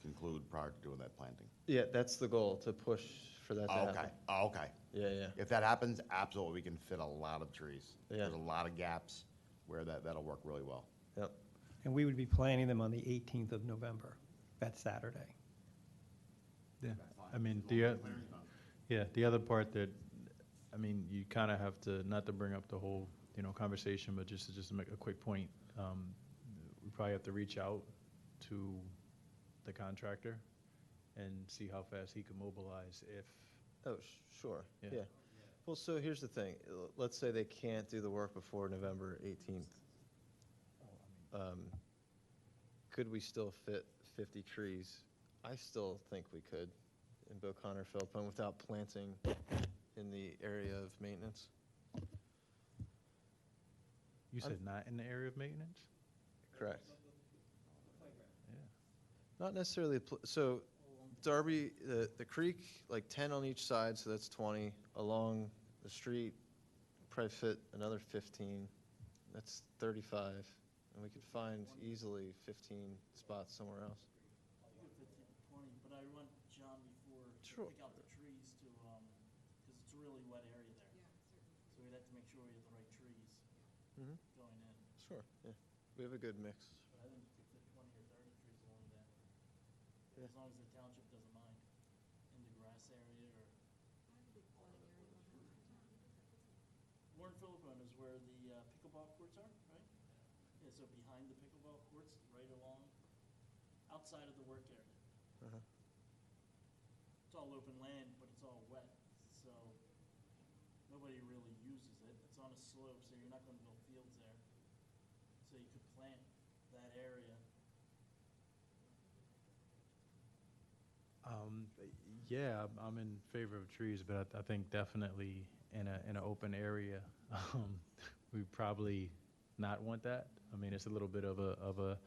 conclude prior to doing that planting. Yeah, that's the goal, to push for that to happen. Okay, okay. Yeah, yeah. If that happens, absolutely, we can fit a lot of trees. Yeah. There's a lot of gaps where that'll work really well. Yep. And we would be planting them on the 18th of November, that Saturday. Yeah, I mean, the other part that, I mean, you kind of have to, not to bring up the whole, conversation, but just to make a quick point, we probably have to reach out to the contractor and see how fast he can mobilize if. Oh, sure, Yeah. yeah. Well, so here's the thing. Let's say they can't do the work before November 18th. Could we still fit 50 trees? I still think we could in Beau Connor, Philippine, without planting in the area of maintenance. You said not in the area of maintenance? Correct. Not necessarily, so Darby, the creek, like 10 on each side, so that's 20. Along the street, probably fit another 15. That's 35, and we could find easily 15 spots somewhere else. I think it fits 20, but I want John before to Sure. pick out the trees to, because it's a really wet area there. So we'd have to make sure we have the right trees Mhm. going in. Sure, yeah. We have a good mix. But I think you could fit 20 or 30 trees along there. Yeah. As long as the township doesn't mind, in the grass area or. Warren Philippone is where the pickleball courts are, right? Yeah, so behind the pickleball courts, right along, outside of the work area. Uh-huh. It's all open land, but it's all wet, so nobody really uses it. It's on a slope, so you're not gonna build fields there. So you could plant that area. Yeah, I'm in favor of trees, but I think definitely in an open area, we probably not want that. I mean, it's a little bit of a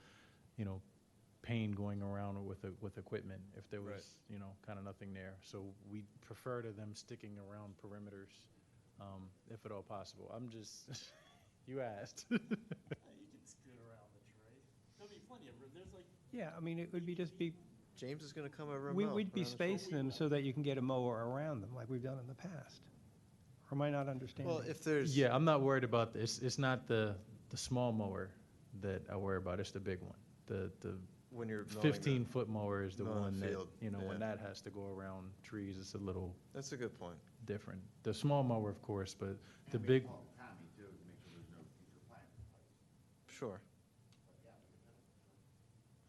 pain going around with equipment if there was, Right. Kind of nothing there. So we prefer to them sticking around perimeters, if at all possible. I'm just, you asked. You can scoot around the tree. There'll be plenty of room. There's like. Yeah, I mean, it would be just be, James is gonna come over and mow we'd be around the spacing them so that you can get a mower around them like we've done in the past. Or am I not understanding? Well, if there's. Yeah, I'm not worried about this. It's not the small mower that I worry about. It's the big one. The When you're mowing the- 15-foot mower is the mowing one the that, field, when yeah. that has to go around trees, it's a little That's a good point. different. The small mower, of course, but the And we big, call Tommy too, to make sure there's no future plants in place. Sure. But yeah, we can fit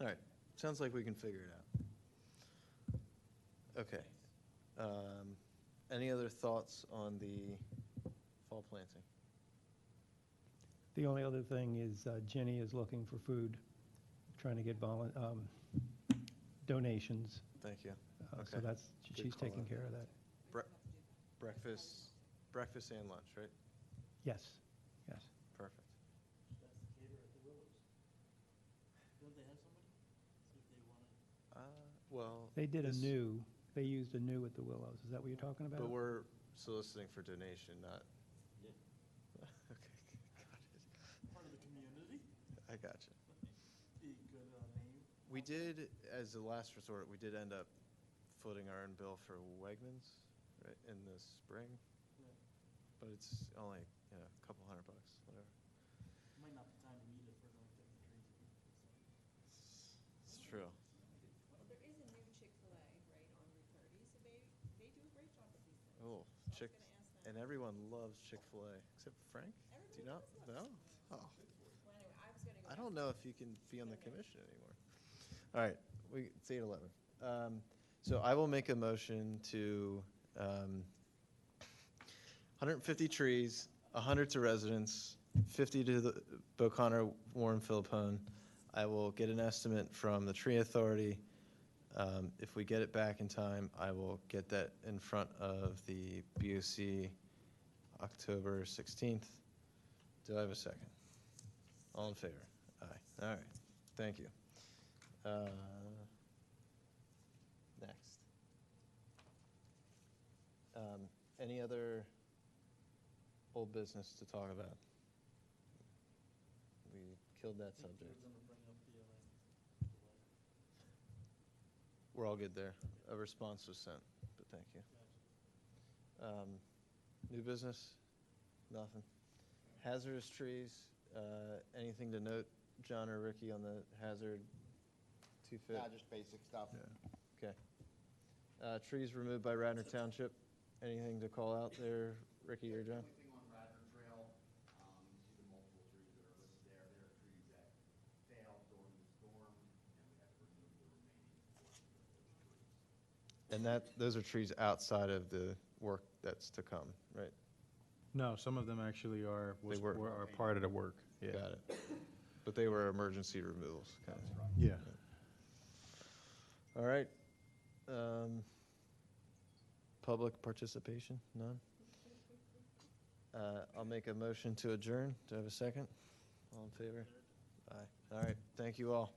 it. All right, sounds like we can figure it out. Okay. Any other thoughts on the fall planting? The only other thing is Jenny is looking for food, trying to get donations. Thank you. So Okay. that's, Good she's call taking out. care of that. Breakfast and lunch, right? Yes, yes. Perfect. That's the caterer at the Willows. Don't they have somebody? See if they wanna. Well. They did this- they used a new at the Willows. Is that what you're talking about? But we're soliciting for donation, not. Yeah. Okay, got it. Part of the community. I got you. Be a good name. We did, as a last resort, we did end up footing our own bill for Wegmans, right, in the spring. Yeah. But it's only, a couple $100, whatever. Might not be time to meet it for another 50 trees. It's true. Well, there is a new Chick-fil-A, right, on Route 30, so they do a great job with these things. Oh, So I was gonna ask them. and everyone loves Chick-fil-A, except Frank? Do you not? No? Oh. Well, anyway, I was gonna go. I don't know if you can be on the commission anymore. All right, it's 8:11. So I will make a motion to 150 trees, 100 to residents, 50 to the Beauconnor Warren Philippone. I will get an estimate from the tree authority. If we get it back in time, I will get that in front of the BOC October 16th. Do I have a second? All in favor? Aye. All right. Thank you. Next. Any other old business to talk about? We killed that subject. We're gonna bring up the We're all good there. A response was sent, but thank you. New business? Nothing. Hazardous trees, anything to note, John or Ricky, on the hazard 2-foot? Yeah, just basic stuff. Okay. Trees removed by Radnor Township, anything to call out there, Ricky or John? Everything on Radnor Trail, you see the multiple trees that are listed there. There are trees that failed during the storm, and we have to remove the remaining portions of those trees. And those are trees outside of the work that's to come, right? no, some of them actually are part of the work. Yeah. Got it. But they were emergency removals, kind of. Yeah. All right. Public participation, none? I'll make a motion to adjourn. Do I have a second? All in favor? Aye. All right, thank you all.